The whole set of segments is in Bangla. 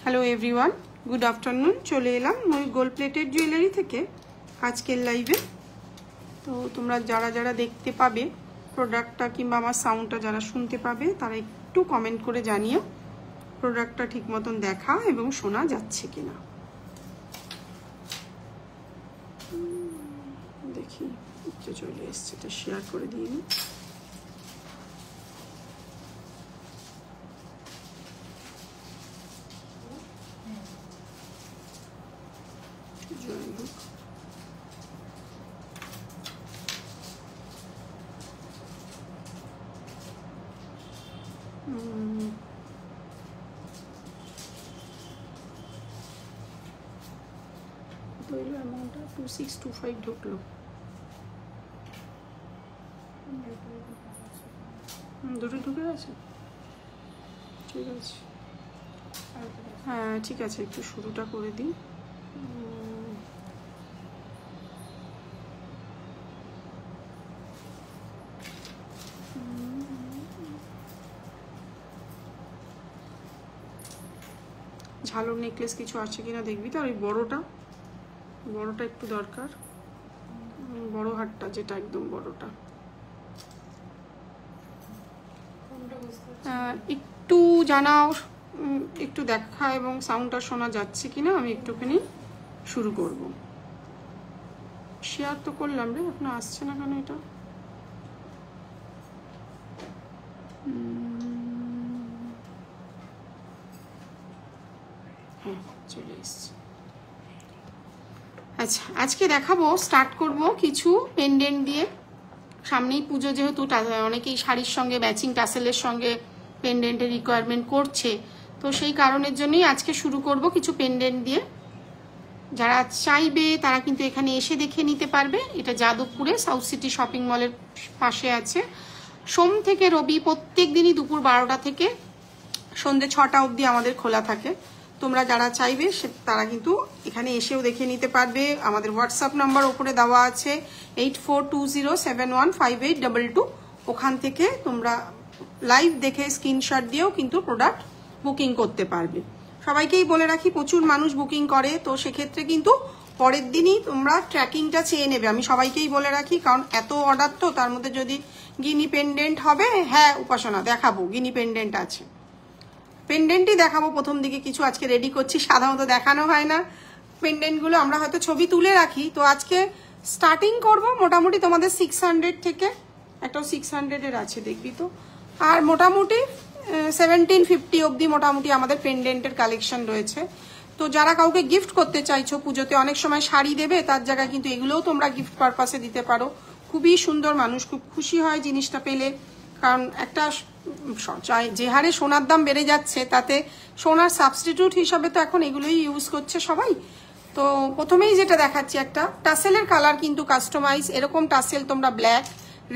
Hello everyone, good afternoon. চলে এলাম মই গোল্ড প্লেটেড জুয়েলারি থেকে আজকের লাইভে। তো তোমরা যারা যারা দেখতে পাবে প্রোডাক্টটা কিংবা আমার সাউন্ডটা যারা শুনতে পাবে তারা একটু কমেন্ট করে জানিও প্রোডাক্টটা ঠিক মতন দেখা এবং শোনা যাচ্ছে কিনা। দেখি চলে এসছে, এটা শেয়ার করে দিই। অ্যামাউন্টটা 2625 ঢুকলো। দুটো ঢুকে আছে, ঠিক আছে। হ্যাঁ ঠিক আছে, একটু শুরুটা করে দিই। ঝালর নেকলেস কিছু আছে কিনা দেখবি তো। আর ওই বড়টা একটু দরকার, বড় হারটা যেটা একদম বড়টা একটু জানাও, একটু দেখা এবং সাউন্ডটা শোনা যাচ্ছে কিনা। আমি একটুখানি শুরু করব। শেয়ার তো করলাম রে, এখনো আসছে না কেন এটা? হ্যাঁ চলে এসছে। আচ্ছা, আজকে দেখাবো, স্টার্ট করব কিছু পেন্ডেন্ট দিয়ে। সামনেই পুজো, যেহেতু অনেকেই শাড়ির সঙ্গে ম্যাচিং টাসেলের সঙ্গে পেন্ডেন্টের রিকোয়ারমেন্ট করছে, তো সেই কারণের জন্যই আজকে শুরু করব কিছু পেন্ডেন্ট দিয়ে। যারা চাইবে তারা কিন্তু এখানে এসে দেখে নিতে পারবে। এটা যাদবপুরে সাউথ সিটি শপিং মলের পাশে আছে। সোম থেকে রবি প্রত্যেক দিনই দুপুর 12টা থেকে সন্ধ্যে 6টা অবধি আমাদের খোলা থাকে। তোমরা যারা চাইবে তারা কিন্তু এখানে এসেও দেখে নিতে পারবে। আমাদের হোয়াটসঅ্যাপ নাম্বার ওপরে দেওয়া আছে 8420715822। ওখান থেকে তোমরা লাইভ দেখে স্ক্রিনশট দিয়েও কিন্তু প্রোডাক্ট বুকিং করতে পারবে। সবাইকেই বলে রাখি, প্রচুর মানুষ বুকিং করে, তো সেক্ষেত্রে কিন্তু পরের দিনই তোমরা ট্র্যাকিংটা চেয়ে নেবে। আমি সবাইকেই বলে রাখি, কারণ এত অর্ডার, তো তার মধ্যে যদি গিনি পেন্ডেন্ট হবে, হ্যাঁ উপাসনা দেখাবো, গিনি পেন্ডেন্ট আছে, পেন্ডেন্টই দেখাবো। প্রথম দিকে কিছু আজকে রেডি করছি, সাধারণত দেখানো হয় না পেন্ডেন্টগুলো, আমরা হয়তো ছবি তুলে রাখি। তো আজকে স্টার্টিং করব মোটামুটি তোমাদের 600 থেকে, একটাও 600-এর আছে দেখবি তো। আর মোটামুটি 1750 অবধি মোটামুটি আমাদের পেন্ডেন্টের কালেকশন রয়েছে। তো যারা কাউকে গিফট করতে চাইছো পুজোতে, অনেক সময় শাড়ি দেবে, তার জায়গায় কিন্তু এগুলোও তোমরা গিফট পারপাসে দিতে পারো। খুবই সুন্দর, মানুষ খুব খুশি হয় জিনিসটা পেলে। কারণ একটা যে হারে সোনার দাম বেড়ে যাচ্ছে, তাতে সোনার সাবস্টিটিউট হিসাবে তো এখন এগুলোই ইউজ করছে সবাই। তো প্রথমেই যেটা দেখাচ্ছি, একটা টাসেলের কালার কিন্তু কাস্টমাইজ। এরকম টাসেল তোমরা black,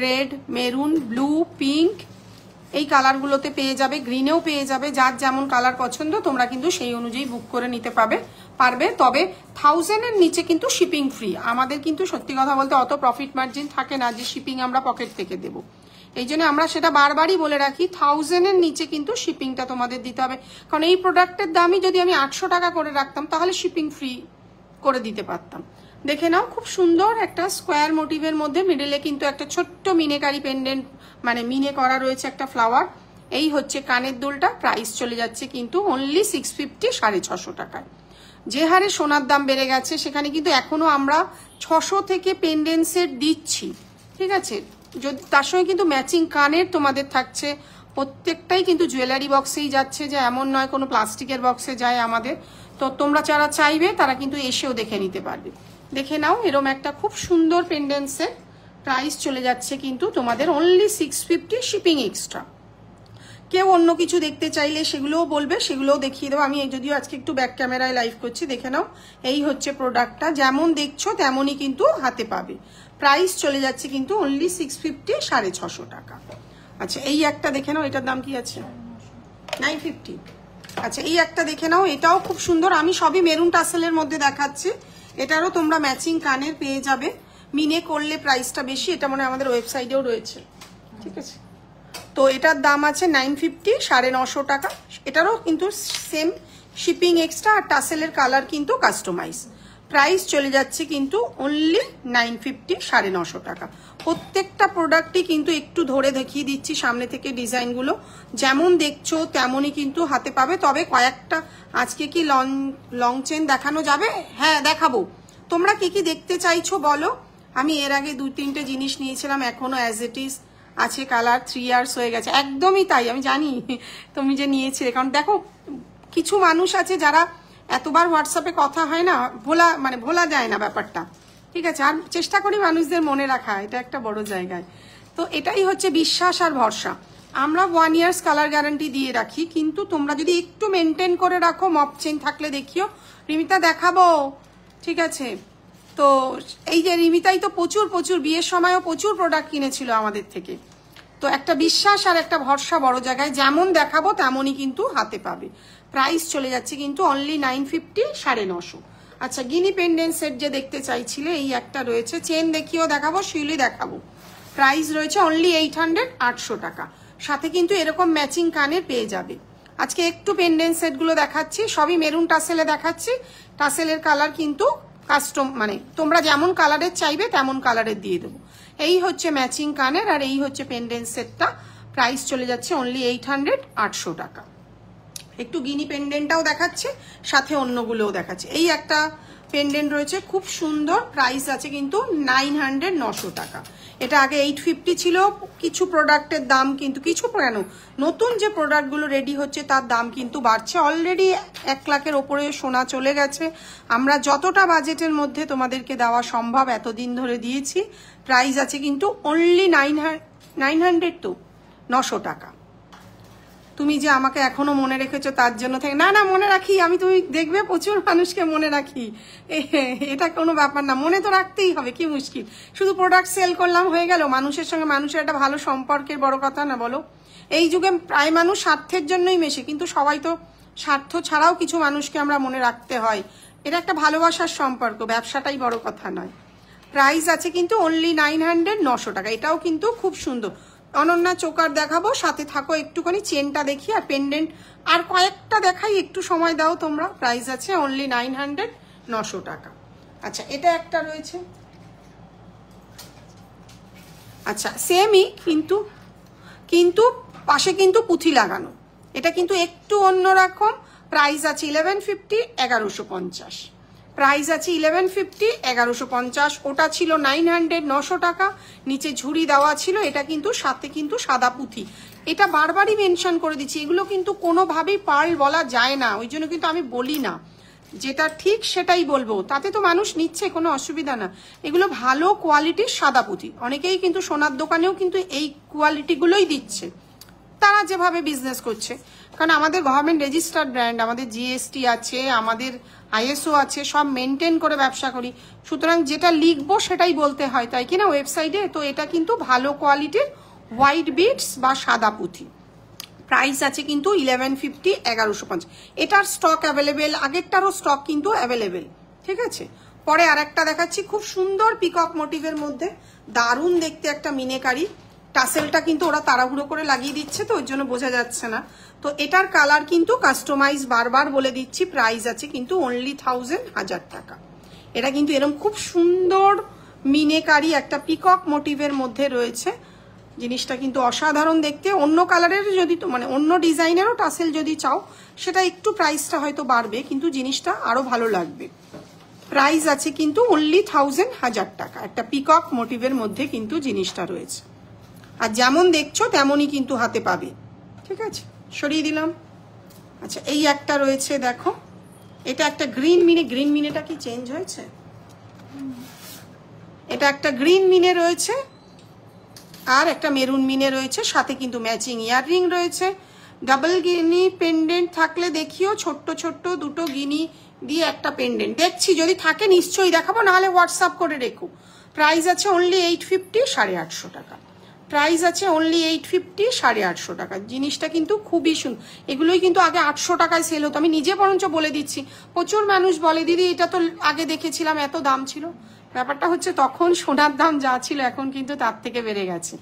red, maroon, blue, pink এই কালারগুলোতে পেয়ে যাবে, গ্রিনেও পেয়ে যাবে। যার যেমন কালার পছন্দ তোমরা কিন্তু সেই অনুযায়ী বুক করে নিতে পারবে। তবে 1000-এর নিচে কিন্তু শিপিং ফ্রি। আমাদের কিন্তু সত্যি কথা বলতে অত প্রফিট মার্জিন থাকে না যে শিপিং আমরা পকেট থেকে দেবো। এই জন্য আমরা সেটা বারবারই বলে রাখি, 1000-এর নিচে কিন্তু শিপিংটা তোমাদের দিতে হবে। কারণ এই প্রোডাক্টের দামই যদি আমি 800 টাকা করে রাখতাম, তাহলে শিপিং ফ্রি করে দিতে পারতাম। দেখে নাও, খুব সুন্দর একটা স্কোয়ার মোটিভের মধ্যে মিডলে কিন্তু একটা ছোট্ট মিনেকারি পেন্ডেন্ট, মানে মিনে করা রয়েছে একটা ফ্লাওয়ার। এই হচ্ছে কানের দুলটা। প্রাইস চলে যাচ্ছে কিন্তু অনলি 650, 650 টাকায়। যে হারে সোনার দাম বেড়ে গেছে, সেখানে কিন্তু এখনো আমরা 600 থেকে পেন্ডেন্ট সেট দিচ্ছি, ঠিক আছে। যদি তার সঙ্গে কিন্তু ম্যাচিং কানের তোমাদের থাকছে। প্রত্যেকটাই কিন্তু জুয়েলারি বক্সেই যাচ্ছে, যে এমন নয় কোনো প্লাস্টিকের বক্সে যায় আমাদের। তো তোমরা যারা চাইবে তারা কিন্তু এসেও দেখে নিতে পারবে। দেখে নাও, এরম একটা খুব সুন্দর পেন্ডেন্ট সেট। প্রাইস চলে যাচ্ছে কিন্তু তোমাদের অনলি 650, শিপিং এক্সট্রা। কেউ অন্য কিছু দেখতে চাইলে সেগুলোও বলবে, সেগুলোও দেখিয়ে দেবো। আমি যদিও আজকে একটু ব্যাক ক্যামেরায় লাইভ করছি, দেখে নাও। এই হচ্ছে প্রোডাক্টটা, যেমন দেখছো তেমনই কিন্তু হাতে পাবে। প্রাইস চলে যাচ্ছে কিন্তু অনলি 650, 650 টাকা। আচ্ছা, এই একটা দেখে নাও, এটার দাম কি আছে? 950। আচ্ছা, এই একটা দেখে নাও, এটাও খুব সুন্দর। আমি সবই মেরুন টাসেলের মধ্যে দেখাচ্ছি। এটারও তোমরা ম্যাচিং কানের পেয়ে যাবে। মিনে করলে প্রাইসটা বেশি, এটা মনে হয় আমাদের ওয়েবসাইটেও রয়েছে, ঠিক আছে। তো এটার দাম আছে 950, 950 টাকা। এটারও কিন্তু সেম শিপিং এক্সট্রা, আর টাসেলের কালার কিন্তু কাস্টমাইজ। প্রাইস চলে যাচ্ছে কিন্তু অনলি 950, 950 টাকা। প্রত্যেকটা প্রোডাক্টই কিন্তু একটু ধরে দেখিয়ে দিচ্ছি সামনে থেকে ডিজাইনগুলো, যেমন দেখছো তেমনই কিন্তু হাতে পাবে। তবে কয়েকটা আজকে কি লং চেন দেখানো যাবে? হ্যাঁ দেখাবো। তোমরা কি কি দেখতে চাইছো বলো। আমি এর আগে 2-3টে জিনিস নিয়েছিলাম, এখনো অ্যাজ ইট ইজ আছে, কালার 3 ইয়ার্স হয়ে গেছে। একদমই তাই, আমি জানি তুমি যে নিয়েছিলে, কারণ দেখো কিছু মানুষ আছে যারা এতবার হোয়াটসঅ্যাপে কথা হয় না, ভোলা যায় না ব্যাপারটা, ঠিক আছে। আর চেষ্টা করি মানুষদের মনে রাখা, এটা একটা বড় জায়গায়। তো এটাই হচ্ছে বিশ্বাস আর ভরসা। আমরা 1 ইয়ার্স কালার গ্যারান্টি দিয়ে রাখি, কিন্তু তোমরা যদি একটু মেনটেন করে রাখো, মপ চেন থাকলে দেখিও। রিমিতা দেখাবো, ঠিক আছে। তো এই যে রিমিতাই তো প্রচুর বিয়ের সময়ও প্রচুর প্রোডাক্ট কিনেছিল আমাদের থেকে। তো একটা বিশ্বাস আর একটা ভরসা বড় জায়গায়, যেমন দেখাবো তেমনই কিন্তু হাতে পাবে। প্রাইস চলে যাচ্ছে কিন্তু অনলি 950, 950। আচ্ছা, গিনি পেন্ডেন্ট সেট যে দেখতে চাইছিলে, এই একটা রয়েছে, চেন দেখিও দেখাবো, শিউলি দেখাবো। প্রাইস রয়েছে অনলি 800, 800 টাকা। সাথে কিন্তু এরকম ম্যাচিং কানের পেয়ে যাবে। আজকে একটু পেন্ডেন্ট সেটগুলো দেখাচ্ছি, সবই মেরুন টাসেলে দেখাচ্ছি। টাসেলের কালার কিন্তু কাস্টম, মানে তোমরা যেমন কালারের চাইবে তেমন কালারের দিয়ে দেবো। এই হচ্ছে ম্যাচিং কানের, আর এই হচ্ছে পেন্ডেন্ট সেটটা। প্রাইস চলে যাচ্ছে অনলি 800, 800 টাকা। একটু গিনি পেন্ডেন্টটাও দেখাচ্ছে, সাথে অন্যগুলোও দেখাচ্ছে। এই একটা পেন্ডেন্ট রয়েছে খুব সুন্দর, প্রাইস আছে কিন্তু 900, 900 টাকা। এটা আগে 850 ছিল। কিছু প্রোডাক্টের দাম কিন্তু, কিছু কেন, নতুন যে প্রোডাক্টগুলো রেডি হচ্ছে তার দাম কিন্তু বাড়ছে। অলরেডি 1 লাখের ওপরে সোনা চলে গেছে। আমরা যতটা বাজেটের মধ্যে তোমাদেরকে দেওয়া সম্ভব এতদিন ধরে দিয়েছি। প্রাইস আছে কিন্তু অনলি 900, তো 900 টাকা। তুমি যে আমাকে এখনো মনে রেখেছো তার জন্য থেকে না মনে রাখি আমি, তুমি দেখবে প্রচুর মানুষকে মনে রাখি, এটা কোনো ব্যাপার না, মনে তো রাখতেই হবে, কি মুশকিল। শুধু প্রোডাক্ট সেল করলাম হয়ে গেল? মানুষের সঙ্গে মানুষের একটা ভালো সম্পর্কের বড় কথা না, বলো। এই যুগে প্রায় মানুষ স্বার্থের জন্যই মেশে, কিন্তু সবাই তো স্বার্থ ছাড়াও কিছু মানুষকে আমরা মনে রাখতে হয়। এটা একটা ভালোবাসার সম্পর্ক, ব্যবসাটাই বড় কথা নয়। প্রাইস আছে কিন্তু অনলি 900, 900 টাকা। এটাও কিন্তু খুব সুন্দর। অনন্যা চোকার দেখাবো, সাথে থাকো, একটুখানি চেনটা দেখি আর পেন্ডেন্ট আর কয়েকটা দেখাই, একটু সময় দাও তোমরা। প্রাইস আছে অনলি 900, 900 টাকা। আচ্ছা, এটা একটা রয়েছে, আচ্ছা সেমই কিন্তু পাশে কিন্তু পুঁথি লাগানো। এটা কিন্তু একটু অন্যরকম। প্রাইস আছে 1150, 1150। প্রাইস আছে 1150, 1150। ওটা ছিল 900, 900 টাকা। নিচে ঝুড়ি দেওয়া ছিল। এটা কিন্তু সাথে কিন্তু সাদা পুঁথি। এটা বারবারই মেনশন করে দিচ্ছি, এগুলো কিন্তু কোনোভাবেই পার্ল বলা যায় না, ওই জন্য কিন্তু আমি বলি না। যেটা ঠিক সেটাই বলবো, তাতে তো মানুষ নিচ্ছে, কোনো অসুবিধা না। এগুলো ভালো কোয়ালিটির সাদা পুঁথি। অনেকেই কিন্তু সোনার দোকানেও কিন্তু এই কোয়ালিটিগুলোই দিচ্ছে, তারা যেভাবে বিজনেস করছে। কারণ আমাদের গভর্নমেন্ট রেজিস্টার্ড ব্র্যান্ড, আমাদের জিএসটি আছে, আমাদের আইএসও আছে, সব মেনটেন করে ব্যবসা করি। সুতরাং যেটা লিখবো সেটাই বলতে হয়, তাই কিনা ওয়েবসাইটে। তো এটা কিন্তু ভালো কোয়ালিটির হোয়াইট বিটস বা সাদা পুঁথি। প্রাইস আছে কিন্তু 1150, 1150। এটার স্টক অ্যাভেলেবেল, আগেরটারও স্টক কিন্তু অ্যাভেলেবেল, ঠিক আছে। পরে আর একটা দেখাচ্ছি, খুব সুন্দর পিকক মোটিভের মধ্যে, দারুণ দেখতে একটা মিনেকারি। টাসেলটা কিন্তু ওরা তাড়াহুড়ো করে লাগিয়ে দিচ্ছে, তো ওর জন্য বোঝা যাচ্ছে না। তো এটার কালার কিন্তু কাস্টমাইজ, বারবার বলে দিচ্ছি। প্রাইস আছে কিন্তু অনলি 1000 টাকা। এটা কিন্তু এরকম খুব সুন্দর মিনেকারি একটা পিকক মোটিভের মধ্যে রয়েছে। জিনিসটা কিন্তু অসাধারণ দেখতে। অন্য কালারের যদি মানে অন্য ডিজাইনেরও টাসেল যদি চাও, সেটা একটু প্রাইসটা হয়তো বাড়বে, কিন্তু জিনিসটা আরো ভালো লাগবে। প্রাইস আছে কিন্তু অনলি 1000 টাকা। একটা পিকক মোটিভের মধ্যে কিন্তু জিনিসটা রয়েছে, আর যেমন দেখছো তেমনই কিন্তু হাতে পাবে, ঠিক আছে। সরিয়ে দিলাম। আচ্ছা, এই একটা রয়েছে, দেখো, এটা একটা গ্রিন মিনে। গ্রিন মিনেটা কি চেঞ্জ হয়েছে? এটা একটা গ্রিন মিনে রয়েছে, আর একটা মেরুন মিনে রয়েছে, সাথে কিন্তু ম্যাচিং ইয়াররিং রয়েছে। ডাবল গিনি পেন্ডেন্ট থাকলে দেখিও, ছোট্ট ছোট্ট দুটো গিনি দিয়ে একটা পেন্ডেন্ট দেখছি, যদি থাকে নিশ্চয়ই দেখাবো, নাহলে হোয়াটসঅ্যাপ করে রেখো। প্রাইস আছে অনলি 850, 850 টাকা। প্রাইস আছে অনলি 850, 850 টাকা। জিনিসটা কিন্তু খুবই সুন্দর। এগুলোই কিন্তু আগে 800 টাকায় সেল হতো। আমি নিজে বরঞ্চ বলে দিচ্ছি, প্রচুর মানুষ বলে দিদি এটা তো আগে দেখেছিলাম এত দাম ছিল। ব্যাপারটা হচ্ছে তখন সোনার দাম যা ছিল এখন কিন্তু তার থেকে বেড়ে গেছে।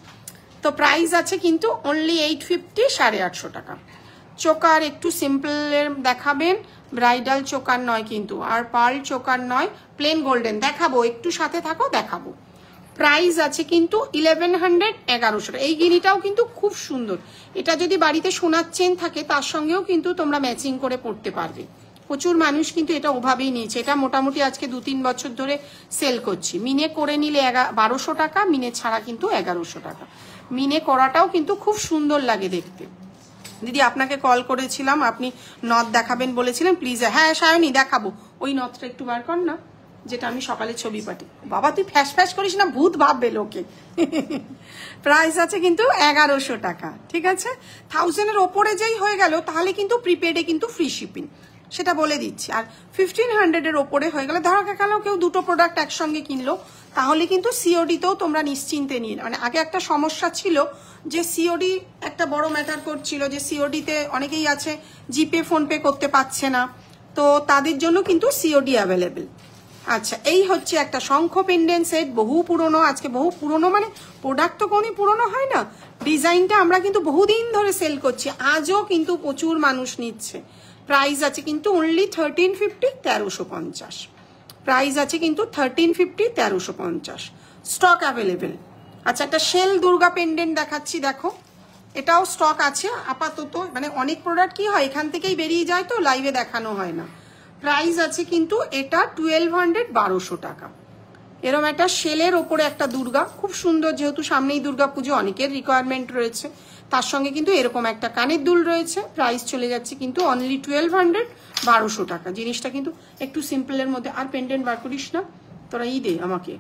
তো প্রাইস আছে কিন্তু অনলি 850, 850 টাকা। চোকার একটু সিম্পলের দেখাবেন, ব্রাইডাল চোকার নয় কিন্তু, আর পার্ল চোকার নয়, প্লেন গোল্ডেন দেখাবো, একটু সাথে থাকো দেখাবো। প্রাইস আছে কিন্তু 1100, 1100 টাকা। এই গিনিটাও কিন্তু খুব সুন্দর, এটা যদি বাড়িতে সোনার চেন থাকে তার সঙ্গেও কিন্তু তোমরা ম্যাচিং করে পড়তে পারবে। প্রচুর মানুষ কিন্তু এটা ওভাবেই নিয়েছে, এটা মোটামুটি আজকে 2-3 বছর ধরে সেল করছি। মিনে করে নিলে 1200 টাকা, মিনে ছাড়া কিন্তু 1100 টাকা। মিনে করাটাও কিন্তু খুব সুন্দর লাগে দেখতে। দিদি আপনাকে কল করেছিলাম, আপনি নথ দেখাবেন বলেছিলেন, প্লিজ। হ্যাঁ সায়নী দেখাবো, ওই নথটা একটু বার কর না, যেটা আমি সকালে ছবি পাঠাই। বাবা তুই ফ্যাস ফ্যাস করিস না, ভূত ভাববে লোকে। প্রাইস আছে কিন্তু 1100 টাকা, ঠিক আছে। 1000-এর ওপরে যেই হয়ে গেল তাহলে কিন্তু প্রিপেডে কিন্তু ফ্রি শিপিং, সেটা বলে দিচ্ছি। আর 1500-এর ওপরে হয়ে গেলে, ধরো কেউ দুটো প্রোডাক্ট একসঙ্গে কিনলো, তাহলে কিন্তু সিওডিতেও তোমরা নিশ্চিন্তে নিয়ে, মানে আগে একটা সমস্যা ছিল যে সিওডি একটা বড় ম্যাটার করছিল, যে সিওডিতে অনেকেই আছে জিপে ফোনপে করতে পারছে না, তো তাদের জন্য কিন্তু সিওডি অ্যাভেলেবেল। আচ্ছা, এই হচ্ছে একটা শঙ্খ পেন্ডেন্ট সেট, বহু পুরনো, আজকে বহু পুরনো মানে প্রোডাক্ট তো কোনই পুরনো হয় না, ডিজাইনটা আমরা কিন্তু বহুদিন ধরে সেল করছি, আজও কিন্তু প্রচুর মানুষ নিচ্ছে। প্রাইস আছে কিন্তু অনলি 1350, 1350। প্রাইস আছে কিন্তু 1350, 1350, স্টক অ্যাভেলেবেল। আচ্ছা, একটা শেল দুর্গা পেন্ডেন্ট দেখাচ্ছি, দেখো এটাও স্টক আছে আপাতত, মানে অনেক প্রোডাক্ট কি হয় এখান থেকেই বেরিয়ে যায় তো লাইভে দেখানো হয় না। প্রাইস আছে কিন্তু এটা 1200, 1200 টাকা। এরকম একটা শেলের ওপরে একটা দুর্গা, খুব সুন্দর, যেহেতু সামনেই দুর্গা পুজো অনেকের রিকোয়ারমেন্ট রয়েছে, তার সঙ্গে কিন্তু এরকম একটা কানের দুল রয়েছে। প্রাইস চলে যাচ্ছে কিন্তু অনলি 1200, 1200 টাকা। জিনিসটা কিন্তু একটু সিম্পলের মধ্যে। আর পেন্ডেন্ট বার করিস না তোরা, দে আমাকে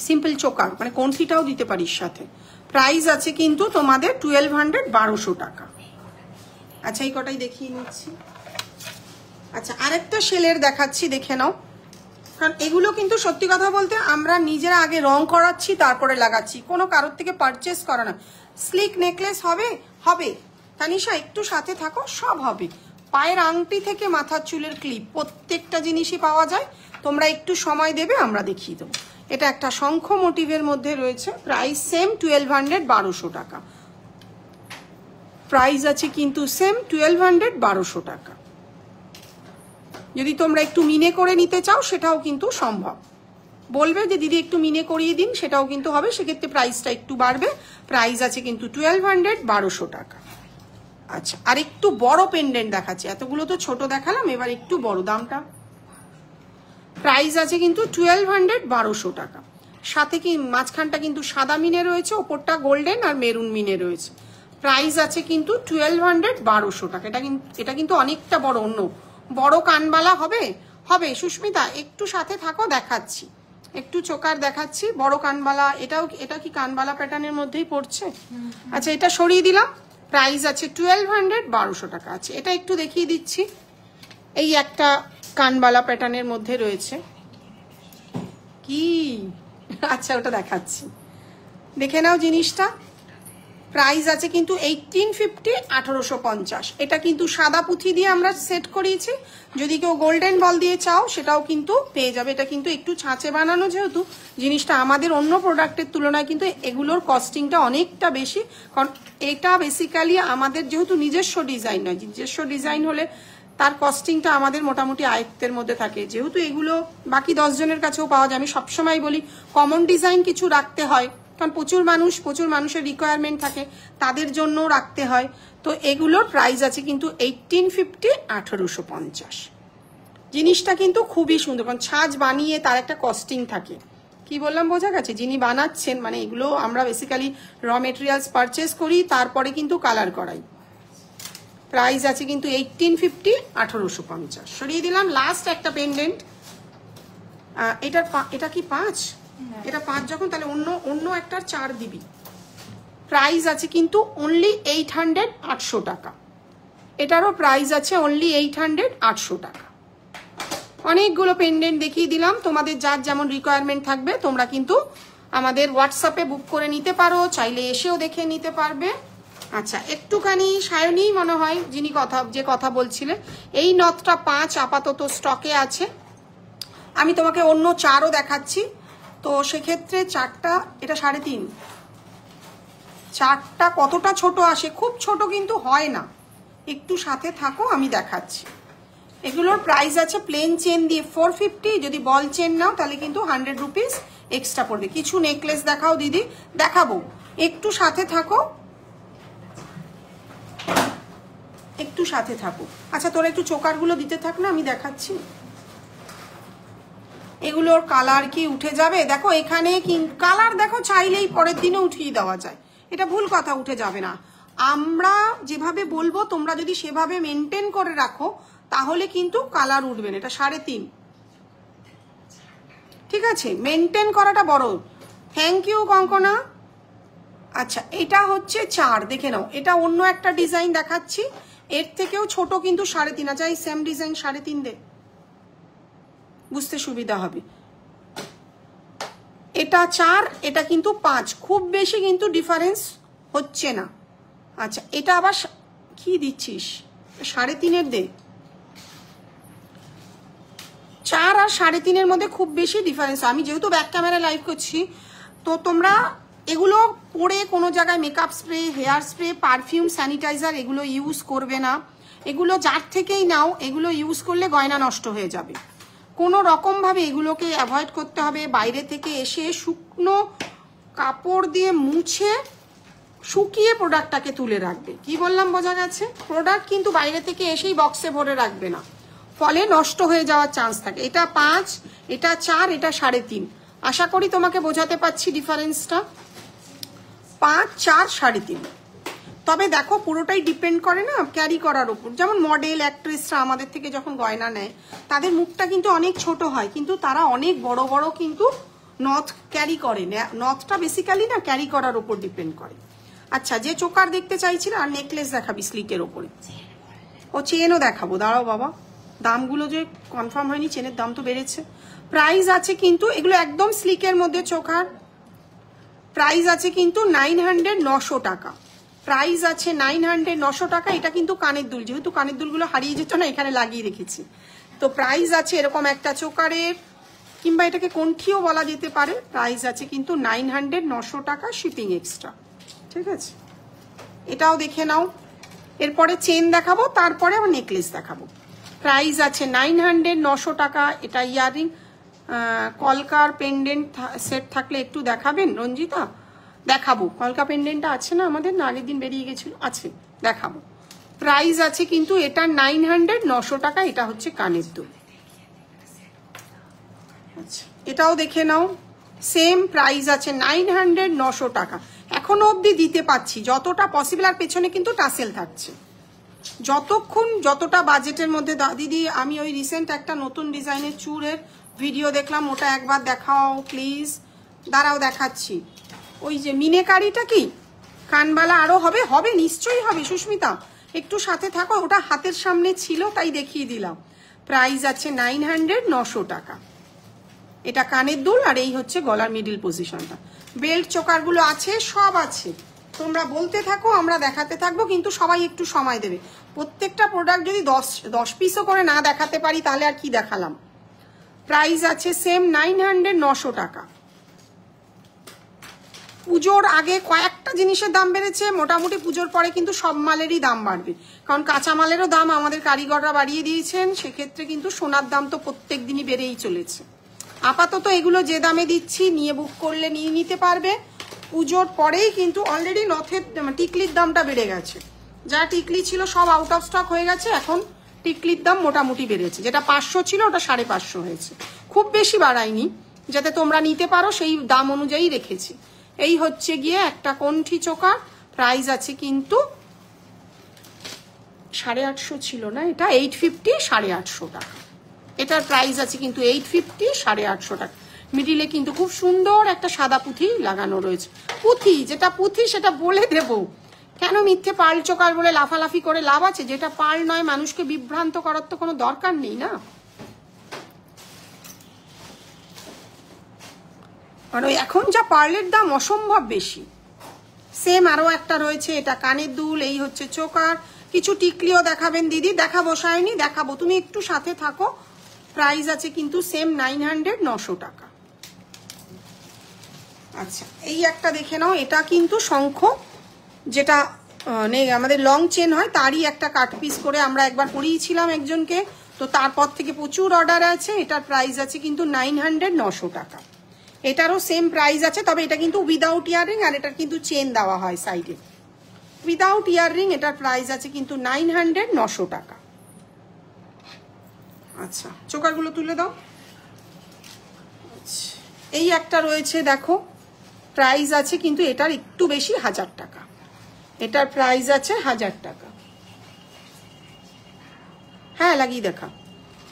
সিম্পল চোকার, মানে কনফিটাও দিতে পারিস সাথে। প্রাইস আছে কিন্তু তোমাদের 1200, 1200 টাকা। আচ্ছা, এই কটাই দেখিয়ে নিচ্ছি। আচ্ছা, আরেকটা শেলের দেখাচ্ছি, দেখে নাও। কারণ এগুলো কিন্তু সত্যি কথা বলতে আমরা নিজেরা আগে রং করাচ্ছি, তারপরে লাগাচ্ছি, কোনো কারোর থেকে পারচেস করা না। স্লিক নেকলেস হবে, হবে তানিশা, একটু সাথে থাকো, সব হবে। পায়ের আংটি থেকে মাথার চুলের ক্লিপ, প্রত্যেকটা জিনিসই পাওয়া যায়। তোমরা একটু সময় দেবে, আমরা দেখিয়ে দেবো। এটা একটা শঙ্খ মোটিভের মধ্যে রয়েছে, প্রাইস সেম 1200, 1200 টাকা। প্রাইস আছে কিন্তু সেম 1200, 1200 টাকা। যদি তোমরা একটু মিনে করে নিতে চাও সেটাও কিন্তু সম্ভব, বলবে যে দিদি একটু মিনে করিয়ে দিন, সেটাও কিন্তু হবে, সেক্ষেত্রে প্রাইসটা একটু বাড়বে। প্রাইস আছে কিন্তু 1200, 1200 টাকা। আচ্ছা, আর একটু বড় পেন্ডেন্ট দেখাচ্ছি, এতগুলো তো ছোট দেখালাম, এবার একটু বড়। দামটা, প্রাইস আছে কিন্তু 1200, 1200 টাকা। সাথে কি মাঝখানটা কিন্তু সাদা মিনে রয়েছে, ওপরটা গোল্ডেন আর মেরুন মিনে রয়েছে। প্রাইস আছে কিন্তু 1200, 1200 টাকা। এটা কিন্তু অনেকটা বড়, অন্য বড় কানবালা হবে, হবে সুস্মিতা, একটু সাথে থাকো, দেখাচ্ছি, একটু চোকার দেখাচ্ছি, বড় কানবালা। এটা কি কানবালা প্যাটার্নের মধ্যেই পড়ছে? আচ্ছা, এটা সরিয়ে দিলাম। প্রাইস আছে 1200, 1200 টাকা আছে। এটা একটু দেখিয়ে দিচ্ছি, এই একটা কানবালা প্যাটার্নের মধ্যে রয়েছে, কি আচ্ছা ওটা দেখাচ্ছি, দেখে নাও জিনিসটা। প্রাইস আছে কিন্তু 1850, 1850। এটা কিন্তু সাদা পুঁথি দিয়ে আমরা সেট করিয়েছি, যদি কেউ গোল্ডেন বল দিয়ে চাও সেটাও কিন্তু পেয়ে যাবে। এটা কিন্তু একটু ছাঁচে বানানো, যেহেতু জিনিসটা আমাদের অন্য প্রোডাক্টের তুলনায় কিন্তু এগুলোর কস্টিংটা অনেকটা বেশি, কারণ এটা বেসিক্যালি আমাদের যেহেতু নিজস্ব ডিজাইন নয়, নিজস্ব ডিজাইন হলে তার কস্টিংটা আমাদের মোটামুটি আয়ত্তের মধ্যে থাকে। যেহেতু এগুলো বাকি 10 জনের কাছেও পাওয়া যায়, আমি সবসময় বলি কমন ডিজাইন কিছু রাখতে হয়, কারণ প্রচুর মানুষের রিকোয়ারমেন্ট থাকে, তাদের জন্য রাখতে হয়। তো এগুলোর প্রাইস আছে কিন্তু 1850, 1850। জিনিসটা কিন্তু খুবই সুন্দর, কারণ ছাঁচ বানিয়ে তার একটা কস্টিং থাকে। কি বললাম বোঝা গেছে? যিনি বানাচ্ছেন, মানে এগুলো আমরা বেসিক্যালি র মেটেরিয়ালস পারচেস করি, তারপরে কিন্তু কালার করাই। প্রাইস আছে কিন্তু 1850, 1850। সরিয়ে দিলাম। লাস্ট একটা পেন্ডেন্ট, এটা কি 5? এটা 5 যখন, তাহলে অন্য একটার 4 দিবি। প্রাইস আছে কিন্তু অনলি 800, 800 টাকা। এটারও প্রাইস আছে অনলি 800, 800 টাকা। অনেকগুলো পেন্ডেন্ট দেখিয়ে দিলাম, তোমাদের যার যেমন রিকোয়ারমেন্ট থাকবে তোমরা কিন্তু আমাদের হোয়াটসঅ্যাপে বুক করে নিতে পারো, চাইলে এসেও দেখে নিতে পারবে। আচ্ছা, একটুখানি সায়নী মনে হয় যে কথা বলছিলেন, এই নথটা 5 আপাতত স্টকে আছে। আমি তোমাকে অন্য 4ও দেখাচ্ছি, তো সেক্ষেত্রে 4টা, এটা 3.5, 4টা কতটা ছোট আসে, খুব ছোট কিন্তু হয় না, একটু সাথে থাকো, আমি দেখাচ্ছি। এগুলোর প্রাইস আছে প্লেন চেন দিয়ে 450, যদি বল চেন নাও তাহলে কিন্তু 100 রুপিস এক্সট্রা পড়বে। কিছু নেকলেস দেখাও দিদি, দেখাবো, একটু সাথে থাকো, একটু সাথে থাকো। আচ্ছা তোরা একটু চোকারগুলো দিতে থাক না, আমি দেখাচ্ছি। এগুলোর কালার কি উঠে যাবে? দেখো এখানে কালার দেখো চাইলেই পরের দিনে উঠিয়ে দেওয়া যায়, এটা ভুল কথা, উঠে যাবে না। আমরা যেভাবে বলবো তোমরা যদি সেভাবে মেনটেন করে রাখো তাহলে কিন্তু কালার উঠবে না। এটা 3.5, ঠিক আছে, মেনটেন করাটা বড়। Thank you Konkona. আচ্ছা এটা হচ্ছে 4, দেখে নাও, এটা অন্য একটা ডিজাইন দেখাচ্ছি, এর থেকেও ছোট কিন্তু 3.5। আচ্ছা এই সেম ডিজাইন 3.5 দে, বুঝতে সুবিধা হবে। এটা 4, এটা কিন্তু 5, খুব বেশি কিন্তু ডিফারেন্স হচ্ছে না। আচ্ছা এটা আবার কি দিচ্ছিস, 3.5 দে। 4 আর 3.5 মধ্যে খুব বেশি ডিফারেন্স। আমি যেহেতু ব্যাক ক্যামেরা লাইভ করছি, তো তোমরা এগুলো পরে কোনো জায়গায় makeup spray, hair spray, perfume, sanitiser এগুলো ইউজ করবে না। এগুলো যার থেকেই নাও, এগুলো ইউজ করলে গয়না নষ্ট হয়ে যাবে। কোনো রকমভাবে এগুলোকে অ্যাভয়েড করতে হবে। বাইরে থেকে এসে শুকনো কাপড় দিয়ে মুছে শুকিয়ে প্রোডাক্টটাকে তুলে রাখবে। কি বললাম বোঝা গেছে? প্রোডাক্ট কিন্তু বাইরে থেকে এসেই বক্সে ভরে রাখবে না, ফলে নষ্ট হয়ে যাওয়ার চান্স থাকে। এটা 5, এটা 4, এটা 3.5। আশা করি তোমাকে বোঝাতে পারছি ডিফারেন্সটা। 5, 4, 3.5। তবে দেখো পুরোটাই ডিপেন্ড করে না ক্যারি করার উপর। যেমন মডেল, অ্যাক্ট্রেসরা আমাদের থেকে যখন গয়না নেয় তাদের মুখটা কিন্তু অনেক ছোট হয়, কিন্তু তারা অনেক বড় বড় কিন্তু নথ ক্যারি করে। নথটা বেসিক্যালি না ক্যারি করার উপর ডিপেন্ড করে। আচ্ছা যে চোকার দেখতে চাইছিল, আর নেকলেস দেখাবি স্লিকের ওপরে? ও চেনও দেখাবো, দাঁড়াও বাবা, দামগুলো যে কনফার্ম হয়নি, চেনের দাম তো বেড়েছে। প্রাইস আছে কিন্তু এগুলো একদম স্লিকের মধ্যে চোকার, প্রাইস আছে কিন্তু 900, 900 টাকা। প্রাইস আছে 900, 900 টাকা। এটা কিন্তু কানের দুল, যেহেতু কানের দুলগুলো হারিয়ে যেত না, এখানে লাগিয়ে রেখেছি। তো প্রাইস আছে এরকম একটা চোকারের, কিংবা এটাকে কণ্ঠিও বলা যেতে পারে। প্রাইস আছে কিন্তু 900, 900 টাকা, শিপিং এক্সট্রা, ঠিক আছে। এটাও দেখে নাও। এরপরে চেন দেখাবো, তারপরে আবার নেকলেস দেখাবো। প্রাইস আছে 900, 900 টাকা। এটা ইয়ারিং, কলকার পেন্ডেন্ট সেট থাকলে একটু দেখাবেন রঞ্জিতা? দেখাবো। কলকা পেন্ডেন্টটা আছে না আমাদের, না আগের দিন বেরিয়ে গেছিল, আছে, দেখাবো। প্রাইস আছে কিন্তু এটা 900, 900 টাকা। এটা হচ্ছে কানের দুল। আচ্ছা এটাও দেখে নাও, সেম প্রাইস আছে 900, 900 টাকা। এখনো অবধি দিতে পাচ্ছি যতটা পসিবল, আর পেছনে কিন্তু টাসেল থাকছে। যতক্ষণ যতটা বাজেটের মধ্যে। দিদি আমি ওই রিসেন্ট একটা নতুন ডিজাইনের চুড়ের ভিডিও দেখলাম, ওটা একবার দেখাও প্লিজ। দাঁড়াও দেখাচ্ছি। ওই যে মিনেকারিটা কি কানবালা আরো হবে? হবে, নিশ্চয়ই হবে সুস্মিতা, একটু সাথে থাকো। ওটা হাতের সামনে ছিল তাই দেখিয়ে দিলাম। প্রাইস আছে 900, 900 টাকা। এটা কানের দুল, আর এই হচ্ছে গলার মিডিল পজিশনটা। বেল্ট চোকারগুলো আছে, সব আছে। তোমরা বলতে থাকো, আমরা দেখাতে থাকবো, কিন্তু সবাই একটু সময় দেবে। প্রত্যেকটা প্রোডাক্ট যদি 10 পিসও করে না দেখাতে পারি তাহলে আর কি দেখালাম। প্রাইস আছে সেম 900, 900 টাকা। পুজোর আগে কয়েকটা জিনিসের দাম বেড়েছে, মোটামুটি পুজোর পরে কিন্তু সব মালেরই দাম বাড়বে, কারণ কাঁচা মালেরও দাম আমাদের কারিগররা বাড়িয়ে দিয়েছেন। সেক্ষেত্রে কিন্তু সোনার দাম তো প্রত্যেক দিনই বেড়েই চলেছে। আপাতত এগুলো যে দামে দিচ্ছি, নিয়ে বুক করলে নিয়ে নিতে পারবে। পুজোর পরেই কিন্তু অলরেডি নথের টিকলির দামটা বেড়ে গেছে। যা টিকলি ছিল সব আউট অফ স্টক হয়ে গেছে, এখন টিকলির দাম মোটামুটি বেড়েছে। যেটা 500 ছিল ওটা 550 হয়েছে, খুব বেশি বাড়ায়নি, যাতে তোমরা নিতে পারো সেই দাম অনুযায়ী রেখেছি। এই হচ্ছে গিয়ে একটা কণ্ঠি চোকার। প্রাইস আছে কিন্তু 850 ছিল না, এটা 850, 850 টাকা। এটার প্রাইস আছে কিন্তু 850, 850 টাকা। মিডিলে কিন্তু খুব সুন্দর একটা সাদা পুঁথি লাগানো রয়েছে। পুঁথি, যেটা পুঁথি সেটা বলে দেব, কেন মিথ্যে পার্ল চোকার বলে লাফালাফি করে লাভ আছে? যেটা পার্ল নয় মানুষকে বিভ্রান্ত করার তো কোনো দরকার নেই না। আর এখন যা পার্লের দাম অসম্ভব বেশি। সেম আরো একটা রয়েছে, এটা কানের দুল, এই হচ্ছে চোকার। কিছু টিকলিও দেখাবেন দিদি? দেখাবো সায়নী, দেখাবো, তুমি একটু সাথে থাকো। প্রাইস আছে কিন্তু সেম 900, 900 টাকা। আচ্ছা এই একটা দেখে নাও, এটা কিন্তু শঙ্খ, যেটা আমাদের লং চেন হয় তারই একটা কাট পিস করে আমরা একবার পরিয়েছিলাম একজনকে, তো তারপর থেকে প্রচুর অর্ডার আছে। এটার প্রাইস আছে কিন্তু 900, 900 টাকা। এটারও সেম প্রাইস আছে, তবে এটা কিন্তু উইদাউট ইয়াররিং, আর এটার কিন্তু চেন দেওয়া হয় সাইডে। উইদাউট ইয়াররিং এটার প্রাইস আছে কিন্তু 900, 900 টাকা। আচ্ছা, চোকারগুলো তুলে দাও। এই একটা রয়েছে দেখো, প্রাইস আছে কিন্তু এটার একটু বেশি, 1000 টাকা। এটার প্রাইস আছে 1000 টাকা। হ্যাঁ, লাগিয়ে দেখা।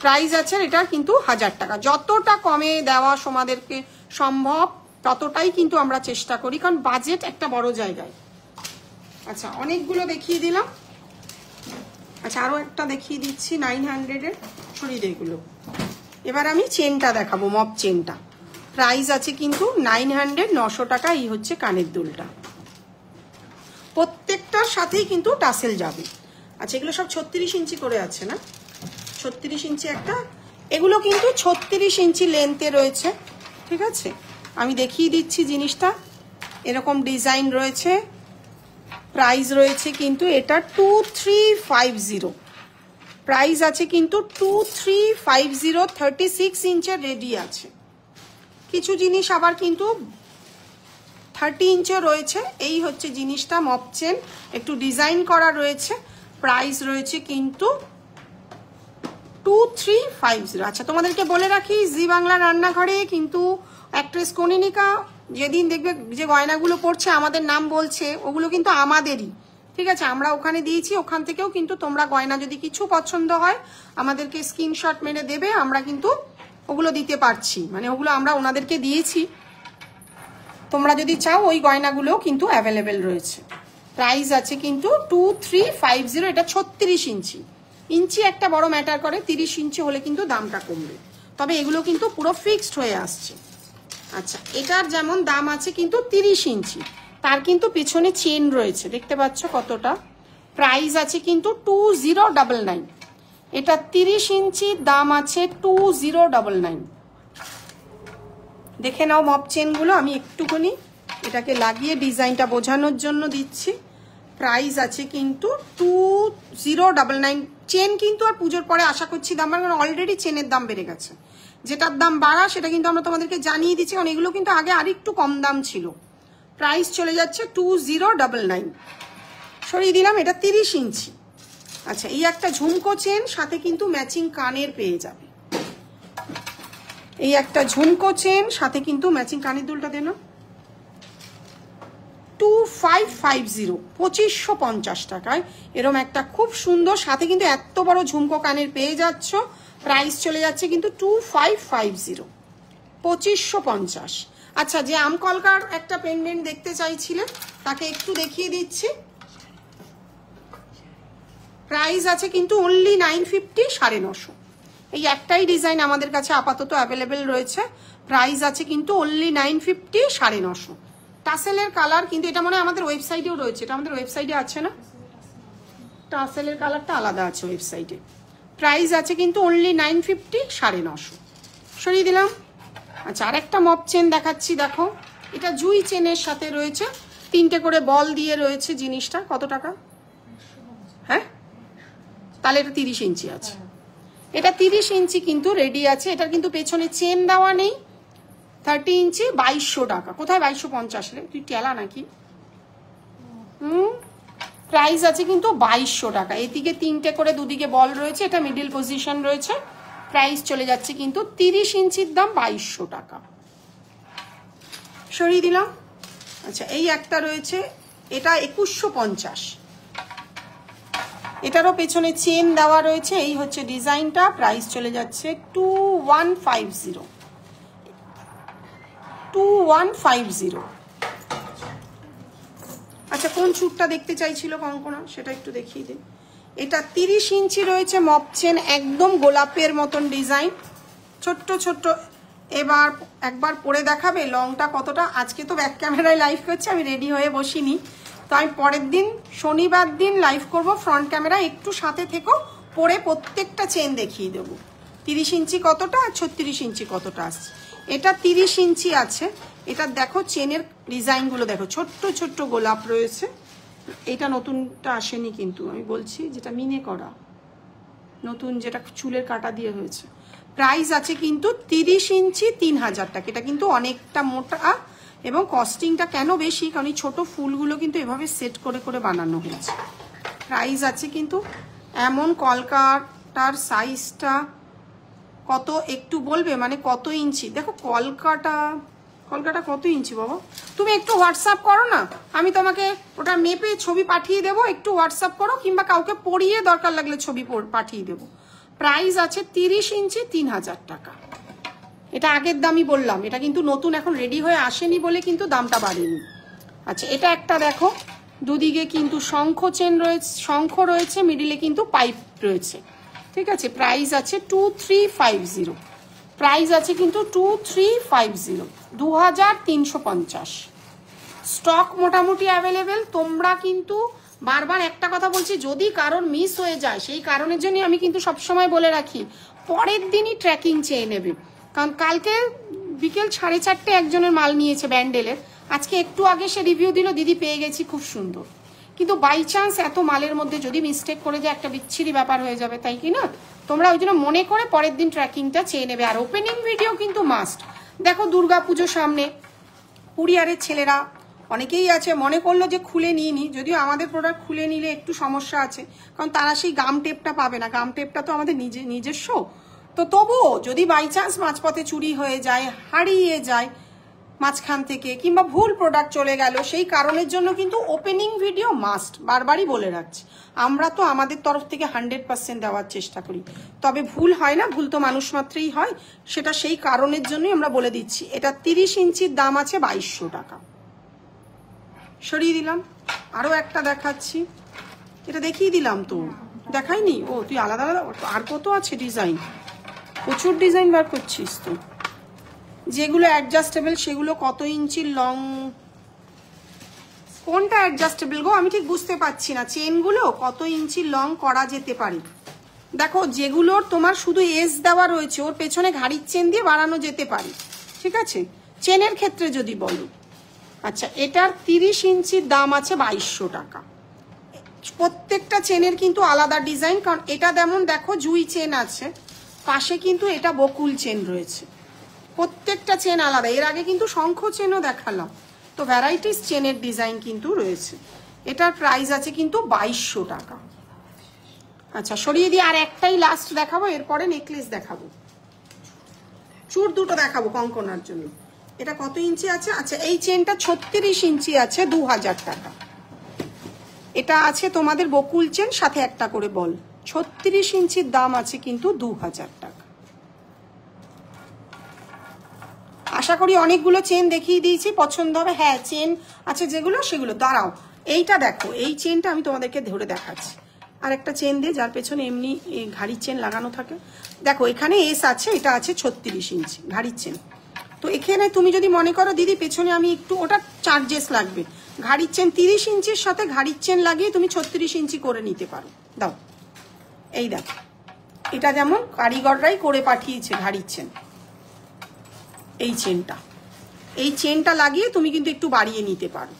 প্রাইস আছে এটা কিন্তু 1000 টাকা। যতটা কমে দেওয়া তোমাদেরকে সম্ভব ততটাই কিন্তু আমরা চেষ্টা করি, কারণ বাজেট একটা বড় জায়গায়। আচ্ছা, অনেকগুলো দেখিয়ে দিলাম। আচ্ছা, আরো একটা দেখিয়ে দিচ্ছি 900-এর চুড়িদারগুলো। এবার আমি চেনটা দেখাবো, মপ চেনটা। প্রাইস আছে কিন্তু 900, 900 টাকা। এই হচ্ছে কানের দুলটা, প্রত্যেকটার সাথেই কিন্তু টাসেল যাবে। আচ্ছা, এগুলো সব 36 ইঞ্চি করে আছে না? 36 ইঞ্চি একটা, এগুলো কিন্তু 36 ইঞ্চি লেন্থে রয়েছে। ঠিক আছে, আমি দেখিয়ে দিচ্ছি জিনিসটা। এরকম ডিজাইন রয়েছে। প্রাইস রয়েছে কিন্তু এটা 2350। প্রাইস আছে কিন্তু 2350। 36 ইঞ্চের রেডি আছে। কিছু জিনিস আবার কিন্তু 30 ইঞ্চে রয়েছে। এই হচ্ছে জিনিসটা, মপ চেন, একটু ডিজাইন করা রয়েছে। প্রাইস রয়েছে কিন্তু 2350। আচ্ছা, তোমাদেরকে বলে রাখি, জি বাংলা রান্নাঘরে কিন্তু অ্যাক্ট্রেস কনিনিকা যেদিন দেখবে যে গয়নাগুলো পড়ছে আমাদের নাম বলছে, ওগুলো কিন্তু আমাদেরই। ঠিক আছে, আমরা ওখানে দিয়েছি। ওখান থেকেও কিন্তু তোমরা গয়না যদি কিছু পছন্দ হয় আমাদেরকে স্ক্রিনশট মেরে দেবে, আমরা কিন্তু ওগুলো দিতে পারছি। মানে ওগুলো আমরা ওনাদেরকে দিয়েছি, তোমরা যদি চাও ওই গয়নাগুলো কিন্তু অ্যাভেলেবেল রয়েছে। প্রাইস আছে কিন্তু 2350। এটা 36 ইঞ্চি। ইঞ্চি একটা বড় ম্যাটার করে, 30 ইঞ্চি হলে কিন্তু দামটা কমবে, তবে এগুলো কিন্তু পুরো ফিক্সড হয়ে আসছে। আচ্ছা, এটার যেমন দাম আছে কিন্তু 30 ইঞ্চি, তার কিন্তু পেছনে চেন রয়েছে, দেখতে পাচ্ছ কতটা। প্রাইস আছে কিন্তু 2099। এটা 30 ইঞ্চির দাম আছে 2099। দেখে নাও মপ চেনগুলো। আমি একটুখানি এটাকে লাগিয়ে ডিজাইনটা বোঝানোর জন্য দিচ্ছি। প্রাইস আছে কিন্তু 2099। চেন কিন্তু আর পুজোর পরে আশা করছি দাম বাড়বে, কারণ অলরেডি চেনের দাম বেড়ে গেছে। যেটার দাম বাড়া সেটা কিন্তু আমরা তোমাদেরকে জানিয়ে দিচ্ছি, কারণ এগুলো কিন্তু আগে আরেকটু কম দাম ছিল। প্রাইস চলে যাচ্ছে 2099। সরিয়ে দিলাম। এটা 30 ইঞ্চি। আচ্ছা, এই একটা ঝুমকো চেন, সাথে কিন্তু ম্যাচিং কানের পেয়ে যাবে। এই একটা ঝুমকো চেন, সাথে কিন্তু ম্যাচিং কানের দুলটা দেন। 2550, 2550 টাকায় এরকম একটা খুব সুন্দর, সাথে কিন্তু এত বড় ঝুমকো কানের পেয়ে যাচ্ছ। প্রাইস চলে যাচ্ছে কিন্তু 2550, 2550। আচ্ছা, যে আমকলকার একটা পেন্ডেন্ট দেখতে চাইছিলেন তাকে একটু দেখিয়ে দিচ্ছি। প্রাইস আছে কিন্তু অনলি 950, 950। এই একটাই ডিজাইন আমাদের কাছে আপাতত অ্যাভেলেবেল রয়েছে। প্রাইস আছে কিন্তু অনলি 950, 950। টাসেলের কালার কিন্তু এটা মনে হয় আমাদের ওয়েবসাইটেও রয়েছে। এটা আমাদের ওয়েবসাইটে আছে না? টাসেলের কালারটা আলাদা আছে ওয়েবসাইটে। প্রাইস আছে কিন্তু অনলি 950, 950। সরিয়ে দিলাম। আচ্ছা, আরেকটা মপ চেন দেখাচ্ছি, দেখো। এটা জুই চেনের সাথে রয়েছে, 3টে করে বল দিয়ে রয়েছে। জিনিসটা কত টাকা? হ্যাঁ, তাহলে এটা 30 ইঞ্চি আছে। এটা 30 ইঞ্চি কিন্তু রেডি আছে। এটার কিন্তু পেছনে চেন দেওয়া নেই। 30 ইঞ্চি 2200 টাকা। কোথায় 2250 রে? তুই টেলা নাকি? প্রাইস আছে কিন্তু 2200 টাকা। এদিকে 3টে করে দুদিকে বল রয়েছে, এটা মিডিল পজিশন রয়েছে। প্রাইস চলে যাচ্ছে কিন্তু 30 ইঞ্চির দাম 2200 টাকা। সরিয়ে দিলাম। আচ্ছা, এই একটা রয়েছে, এটা 2150। এটারও পেছনে চেন দেওয়া রয়েছে। এই হচ্ছে ডিজাইনটা। প্রাইস চলে যাচ্ছে 2150, 2150। আচ্ছা, কোন চুটটা দেখতে চাইছিল কঙ্কনা সেটা একটু দেখিয়ে দিন। এটা 30 ইঞ্চি রয়েছে, মপ চেন, একদম গোলাপের মতন ডিজাইন, ছোট্ট ছোট্ট। এবার একবার পরে দেখাবে লংটা কতটা। আজকে তো ব্যাক ক্যামেরায় লাইভ করছে, আমি রেডি হয়ে বসিনি, তো আমি পরের দিন শনিবার দিন লাইভ করব ফ্রন্ট ক্যামেরা। একটু সাথে থেকো, পরে প্রত্যেকটা চেন দেখিয়ে দেবো 30 ইঞ্চি কতটা আর 36 ইঞ্চি কতটা আসছে। এটা 30 ইঞ্চি আছে। এটা দেখো চেনের ডিজাইনগুলো দেখো, ছোট্ট ছোট্ট গোলাপ রয়েছে। এইটা নতুনটা আসেনি কিন্তু, আমি বলছি যেটা মিনে করা নতুন, যেটা চুলের কাটা দিয়ে হয়েছে। প্রাইস আছে কিন্তু 30 ইঞ্চি 3000 টাকা। এটা কিন্তু অনেকটা মোটা এবং কস্টিংটা কেন বেশি, কারণ এই ছোটো ফুলগুলো কিন্তু এভাবে সেট করে করে বানানো হয়েছে। প্রাইস আছে কিন্তু এমন কলকাটার সাইজটা কত একটু বলবে, মানে কত ইঞ্চি? দেখো কলকাটা কত ইঞ্চি বাবা, তুমি একটু হোয়াটসঅ্যাপ করো না, আমি তোমাকে ওটা মেপে ছবি পাঠিয়ে দেবো, একটু হোয়াটসঅ্যাপ করো, কিংবা কাউকে পরিয়ে দরকার লাগলে ছবি পাঠিয়ে দেবো। প্রাইস আছে 30 ইঞ্চি 3000 টাকা। এটা আগের দামই বললাম, এটা কিন্তু নতুন এখন রেডি হয়ে আসেনি বলে কিন্তু দামটা বাড়েনি। আচ্ছা এটা একটা দেখো, দুদিকে কিন্তু শঙ্খ চেন রয়েছে, শঙ্খ রয়েছে, মিডিলে কিন্তু পাইপ রয়েছে, ঠিক আছে। প্রাইস আছে 2350, প্রাইস আছে কিন্তু 2350, 2350। স্টক মোটামুটি অ্যাভেলেবেল। তোমরা কিন্তু বারবার একটা কথা বলছি, যদি কারোর মিস হয়ে যায় সেই কারণের জন্য আমি কিন্তু সবসময় বলে রাখি পরের দিনই ট্র্যাকিং চেয়ে নেবে, কারণ কালকে বিকেল 4:30 একজনের মাল নিয়েছে ব্যান্ডেলের, আজকে একটু আগে সে রিভিউ দিল, দিদি পেয়ে গেছি খুব সুন্দর। কিন্তু বাই চান্স এত মালের মধ্যে যদি মিস্টেক করে যায় একটা বিচ্ছিরি ব্যাপার হয়ে যাবে, তাই কি না? তোমরা ওই জন্য মনে করে পরের দিন ট্র্যাকিংটা চেয়ে নেবে। আর ওপেনিং ভিডিও কিন্তু মাস্ট। দেখো দুর্গাপুজো সামনে, কুরিয়ারের ছেলেরা অনেকেই আছে মনে করলো যে খুলে নিয়ে নি, যদিও আমাদের প্রোডাক্ট খুলে নিলে একটু সমস্যা আছে, কারণ তারা সেই গাম টেপটা পাবে না, গাম টেপটা তো আমাদের নিজস্ব। তো তবুও যদি বাই চান্স মাঝপথে চুরি হয়ে যায়, হারিয়ে যায় মাঝখান থেকে, কিংবা ভুল প্রোডাক্ট চলে গেল, সেই কারণের জন্য কিন্তু ওপেনিং ভিডিও মাস্ট। বারবারই বলে রাখছি, আমরা তো আমাদের তরফ থেকে 100% দেওয়ার চেষ্টা করি, তবে ভুল হয় না, ভুল তো মানুষ মাত্রই হয়, সেটা সেই কারণের জন্যই আমরা বলে দিচ্ছি। এটা 30 ইঞ্চির দাম আছে 2200 টাকা। সরিয়ে দিলাম, আরো একটা দেখাচ্ছি, এটা দেখিয়ে দিলাম তো, দেখাইনি? ও তুই আলাদা আলাদা, আর কত আছে ডিজাইন, প্রচুর ডিজাইন বার করছিস তো। যেগুলো অ্যাডজাস্টেবল সেগুলো কত ইঞ্চির লং, কোনটা অ্যাডজাস্টেবল গো আমি ঠিক বুঝতে পারছি না। চেনগুলো কত ইঞ্চির লং করা যেতে পারে? দেখো যেগুলোর তোমার শুধু এস দেওয়া রয়েছে, ওর পেছনে ঘাড়ির চেন দিয়ে বাড়ানো যেতে পারে, ঠিক আছে, চেনের ক্ষেত্রে যদি বলো। আচ্ছা এটার 30 ইঞ্চির দাম আছে 2200 টাকা। প্রত্যেকটা চেনের কিন্তু আলাদা ডিজাইন, কারণ এটা যেমন দেখো জুই চেন আছে, পাশে কিন্তু এটা বকুল চেন রয়েছে, প্রত্যেকটা চেন আলাদা। এর আগে কিন্তু শঙ্খ চেনও দেখালাম, তো ভ্যারাইটিস চেনের ডিজাইন কিন্তু রয়েছে। এটার প্রাইস আছে কিন্তু 2200 টাকা। আচ্ছা সরিয়ে দিয়ে আর একটাই লাস্ট দেখাবো, এরপরে নেকলেস দেখাবো, চূড় দুটো দেখাবো কঙ্কনার জন্য। এটা কত ইঞ্চি আছে? আচ্ছা এই চেনটা 36 ইঞ্চি আছে 2000 টাকা। এটা আছে তোমাদের বকুল চেন, সাথে একটা করে বল, 36 ইঞ্চির দাম আছে কিন্তু 2000 টাকা। আশা করি অনেকগুলো চেন দেখিয়ে দিয়েছি, পছন্দ হবে। হ্যাঁ চেন আছে যেগুলো সেগুলো, দাঁড়াও এইটা দেখো, এই চেনটা আমি তোমাদেরকে ধরে দেখাচ্ছি। আর একটা চেন দিয়ে যার পেছনে এমনি ঘাড়ির চেন লাগানো থাকে, দেখো এখানে এস আছে, এটা আছে 36 ইঞ্চি ঘাড়ির চেন। তো এখানে তুমি যদি মনে করো দিদি পেছনে আমি একটু, ওটা চার্জেস লাগবে, ঘাড়ির চেন 30 ইঞ্চির সাথে ঘাড়ির চেন লাগিয়ে তুমি 36 ইঞ্চি করে নিতে পারো। দাও এই দেখো, এটা যেমন কারিগররাই করে পাঠিয়েছে ঘাড়ির চেন, এই চেনটা লাগিয়ে তুমি কিন্তু একটু বাড়িয়ে নিতে পারো।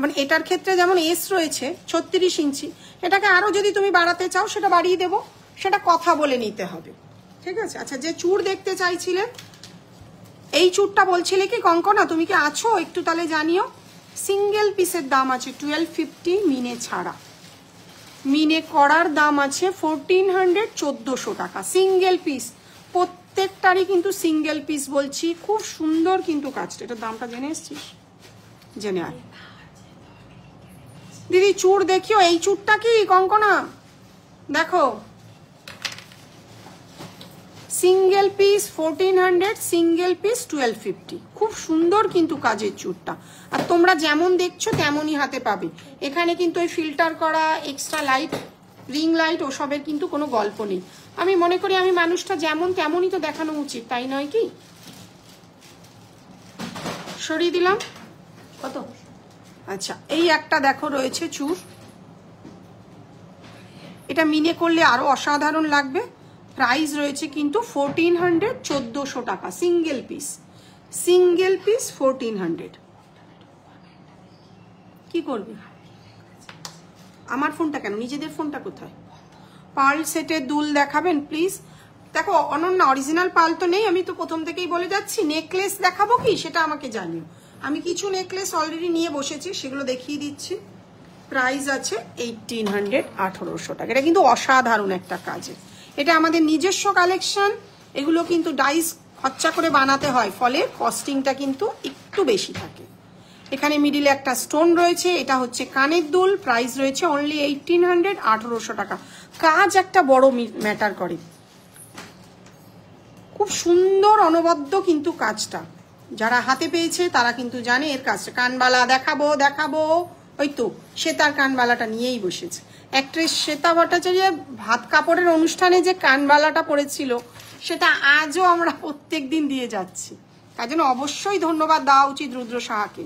মানে এটার ক্ষেত্রে যেমন এস রয়েছে 36 ইঞ্চি, এটাকে আরো যদি তুমি বাড়াতে চাও সেটা বাড়িয়ে দেবো, সেটা কথা বলে নিতে হবে, ঠিক আছে। আচ্ছা যে চূড় দেখতে চাইছিলে, এই চূড়টা বলছিলে কি কঙ্কনা, তুমি কি আছো একটু তাহলে জানিও। সিঙ্গেল পিসের দাম আছে 1250 মিনে ছাড়া, মিনে করার দাম আছে 1400 1400 টাকা সিঙ্গেল পিস। প্রত্যেকটারই কিন্তু সিঙ্গেল পিস বলছি, খুব সুন্দর কিন্তু কাজটা। এটার দামটা জেনে এসছিস? জেনে আয় দিদি। চূড় দেখিও, এই চূড়টা কি কঙ্কনা দেখো, সিঙ্গেল পিস 1400, সিঙ্গেল পিস 1250, খুব সুন্দর কিন্তু কাজের চূড়টা। আর তোমরা যেমন দেখছো তেমনই হাতে পাবে। এখানে কিন্তু ওই ফিল্টার করা এক্সট্রা লাইট, রিং লাইট ওসবের কিন্তু কোনো গল্প নেই। আমি মনে করি আমি মানুষটা যেমন তেমনই তো দেখানো উচিত, তাই নয় কি? সরিয়ে দিলাম কত। আচ্ছা এই একটা দেখো রয়েছে চূড়, এটা মিনে করলে আরো অসাধারণ লাগবে। প্রাইস রয়েছে কিন্তু 1400 1400 টাকা সিঙ্গেল পিস, সিঙ্গেল পিস 1400। কি করবে? আমার ফোনটা কেন, নিজেদের ফোনটা কোথায়? পার্ল সেটের দুল দেখাবেন প্লিজ। দেখো অনন্যা, অরিজিনাল পার্ল তো নেই, আমি তো প্রথম থেকেই বলে যাচ্ছি। নেকলেস দেখাবো কি সেটা আমাকে জানিও। আমি কিছু নেকলেস অলরেডি নিয়ে বসেছি, সেগুলো দেখিয়ে দিচ্ছি। প্রাইস আছে 1800, 1800 টাকা। এটা কিন্তু অসাধারণ একটা কাজে, এটা আমাদের নিজস্ব কালেকশন। এগুলো কিন্তু ডাইস খরচা করে বানাতে হয়, ফলে কস্টিংটা কিন্তু একটু বেশি থাকে। এখানে মিডিলে একটা স্টোন রয়েছে, এটা হচ্ছে কানের দুল। প্রাইস রয়েছে অনলি 1800, 1800 টাকা। কাজ একটা বড় ম্যাটার করে, খুব সুন্দর অনবদ্য কিন্তু কাজটা। যারা হাতে পেয়েছে তারা কিন্তু জানে এর কাজটা। কানবালা দেখাবো দেখাবো, ওই তো শ্বেতার কানবালাটা নিয়েই বসেছে। অ্যাক্ট্রেস শ্বেতা ভট্টাচার্য ভাত কাপড়ের অনুষ্ঠানে যে কানবালাটা পড়েছিল, সেটা আজও আমরা প্রত্যেক দিন দিয়ে যাচ্ছি। তার জন্য অবশ্যই ধন্যবাদ দেওয়া উচিত রুদ্র সাহাকে।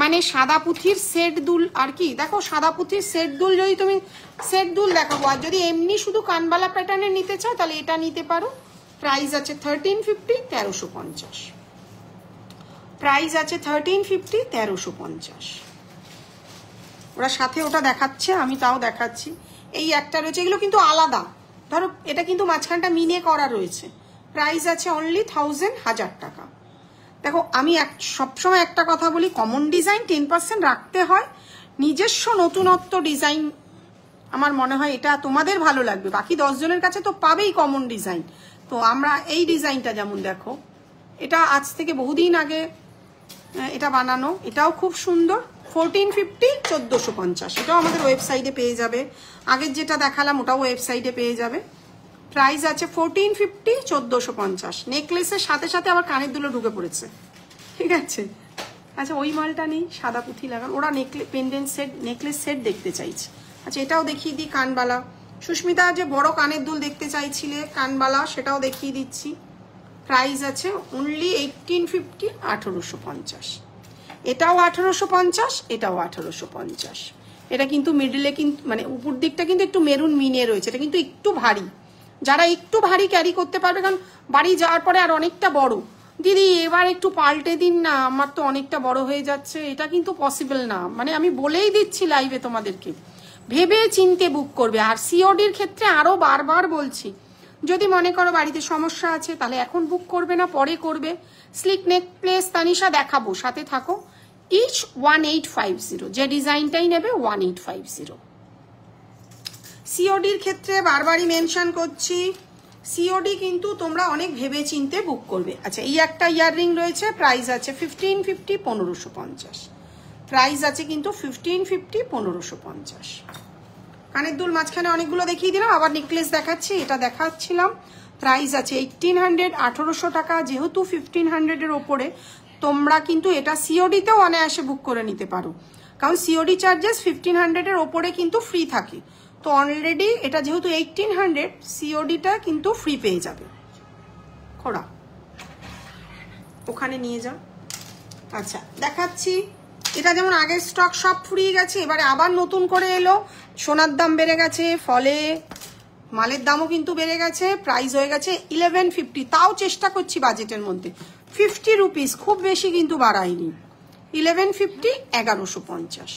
মানে সাদা পুঁথির সেট দুল আর কি, দেখো সাদা পুঁথির সেট দুল যদি তুমি সেট দুল দেখাবো, আর যদি এমনি শুধু কানবালা প্যাটার্নের নিতে চাও তাহলে এটা নিতে পারো। প্রাইস আছে 1350, 1350। প্রাইস আছে 1350, 1350। ওরা সাথে ওটা দেখাচ্ছে, আমি তাও দেখাচ্ছি। এই একটা রয়েছে, এগুলো কিন্তু আলাদা। ধরো এটা কিন্তু মাঝখানটা মিনে করা রয়েছে। প্রাইস আছে অনলি 1000 টাকা। দেখো আমি সবসময় একটা কথা বলি, কমন ডিজাইন 10% রাখতে হয়। নিজস্ব নতুনত্ব ডিজাইন আমার মনে হয় এটা তোমাদের ভালো লাগবে, বাকি 10 জনের কাছে তো পাবেই কমন ডিজাইন। তো আমরা এই ডিজাইনটা যেমন দেখো, এটা আজ থেকে বহুদিন আগে এটা বানানো, এটাও খুব সুন্দর। 1450, 1450। এটাও আমাদের ওয়েবসাইটে পেয়ে যাবে। আগের যেটা দেখালাম ওটাও ওয়েবসাইটে পেয়ে যাবে। প্রাইস আছে 1450, 1450। নেকলেসের সাথে সাথে আবার কানের দুলো ঢুকে পড়েছে, ঠিক আছে। আচ্ছা ওই মালটা নেই, সাদা পুঁথি লাগান, ওরা পেন্ডেন্ট সেট নেকলেস সেট দেখতে চাইছে। আচ্ছা এটাও দেখিয়ে দিই, কানবালা। সুস্মিতা যে বড় কানের দুল দেখতে চাইছিলে কানবালা, সেটাও দেখিয়ে দিচ্ছি। প্রাইস আছে অনলি 1850, 1850। এটাও 1850, এটাও 1850। এটা কিন্তু মিডলে কিন্তু মানে উপর দিকটা কিন্তু একটু মেরুন মিনে রয়েছে, এটা কিন্তু একটু ভারী। যারা একটু ভারী ক্যারি করতে পারবে, কারণ বাড়ি যাওয়ার পরে আর অনেকটা বড়, দিদি এবার একটু পাল্টে দিন না, আমার তো অনেকটা বড় হয়ে যাচ্ছে, এটা কিন্তু পসিবল না। মানে আমি বলেই দিচ্ছি লাইভে তোমাদেরকে, ভেবে চিনতে বুক করবে। আর সিওডির ক্ষেত্রে আরো বারবার বলছি, যদি মনে করো বাড়িতে সমস্যা আছে তাহলে এখন বুক করবে না, পরে করবে। স্লিক নেকলেস তানিশা দেখাবো, সাথে থাকো। ইচ 1850, যে ডিজাইনটাই নেবে 1850। সিওডির ক্ষেত্রে বারবারই মেনশন করছি, সিওডি কিন্তু তোমরা অনেক ভেবে চিনতে বুক করবে। আচ্ছা এই একটা ইয়াররিং রয়েছে, প্রাইস আছে 1550, 1550। প্রাইস আছে কিন্তু 1550, 1550। কানের দুল মাঝখানে অনেকগুলো দেখিয়ে দিলাম, আবার নেকলেস দেখাচ্ছি। এটা দেখাচ্ছিলাম, প্রাইস আছে 1800, 1800 টাকা। যেহেতু 1500 এর ওপরে, তোমরা কিন্তু এটা সিওডিতেও অনায়াসে বুক করে নিতে পারো, কারণ সিওডি চার্জেস 1500 এর ওপরে কিন্তু ফ্রি থাকে। তো অলরেডি এটা যেহেতু 1800, সিওডিটা কিন্তু ফ্রি পেয়ে যাবে। খোড়া ওখানে নিয়ে যাও। আচ্ছা দেখাচ্ছি, এটা যেমন আগের স্টক সব ফুরিয়ে গেছে, এবারে আবার নতুন করে এলো। সোনার দাম বেড়ে গেছে, ফলে মালের দামও কিন্তু বেড়ে গেছে। প্রাইস হয়ে গেছে 1150। তাও চেষ্টা করছি বাজেটের মধ্যে 50 রুপিস, খুব বেশি কিন্তু বাড়ায়নি। 1150, 1150।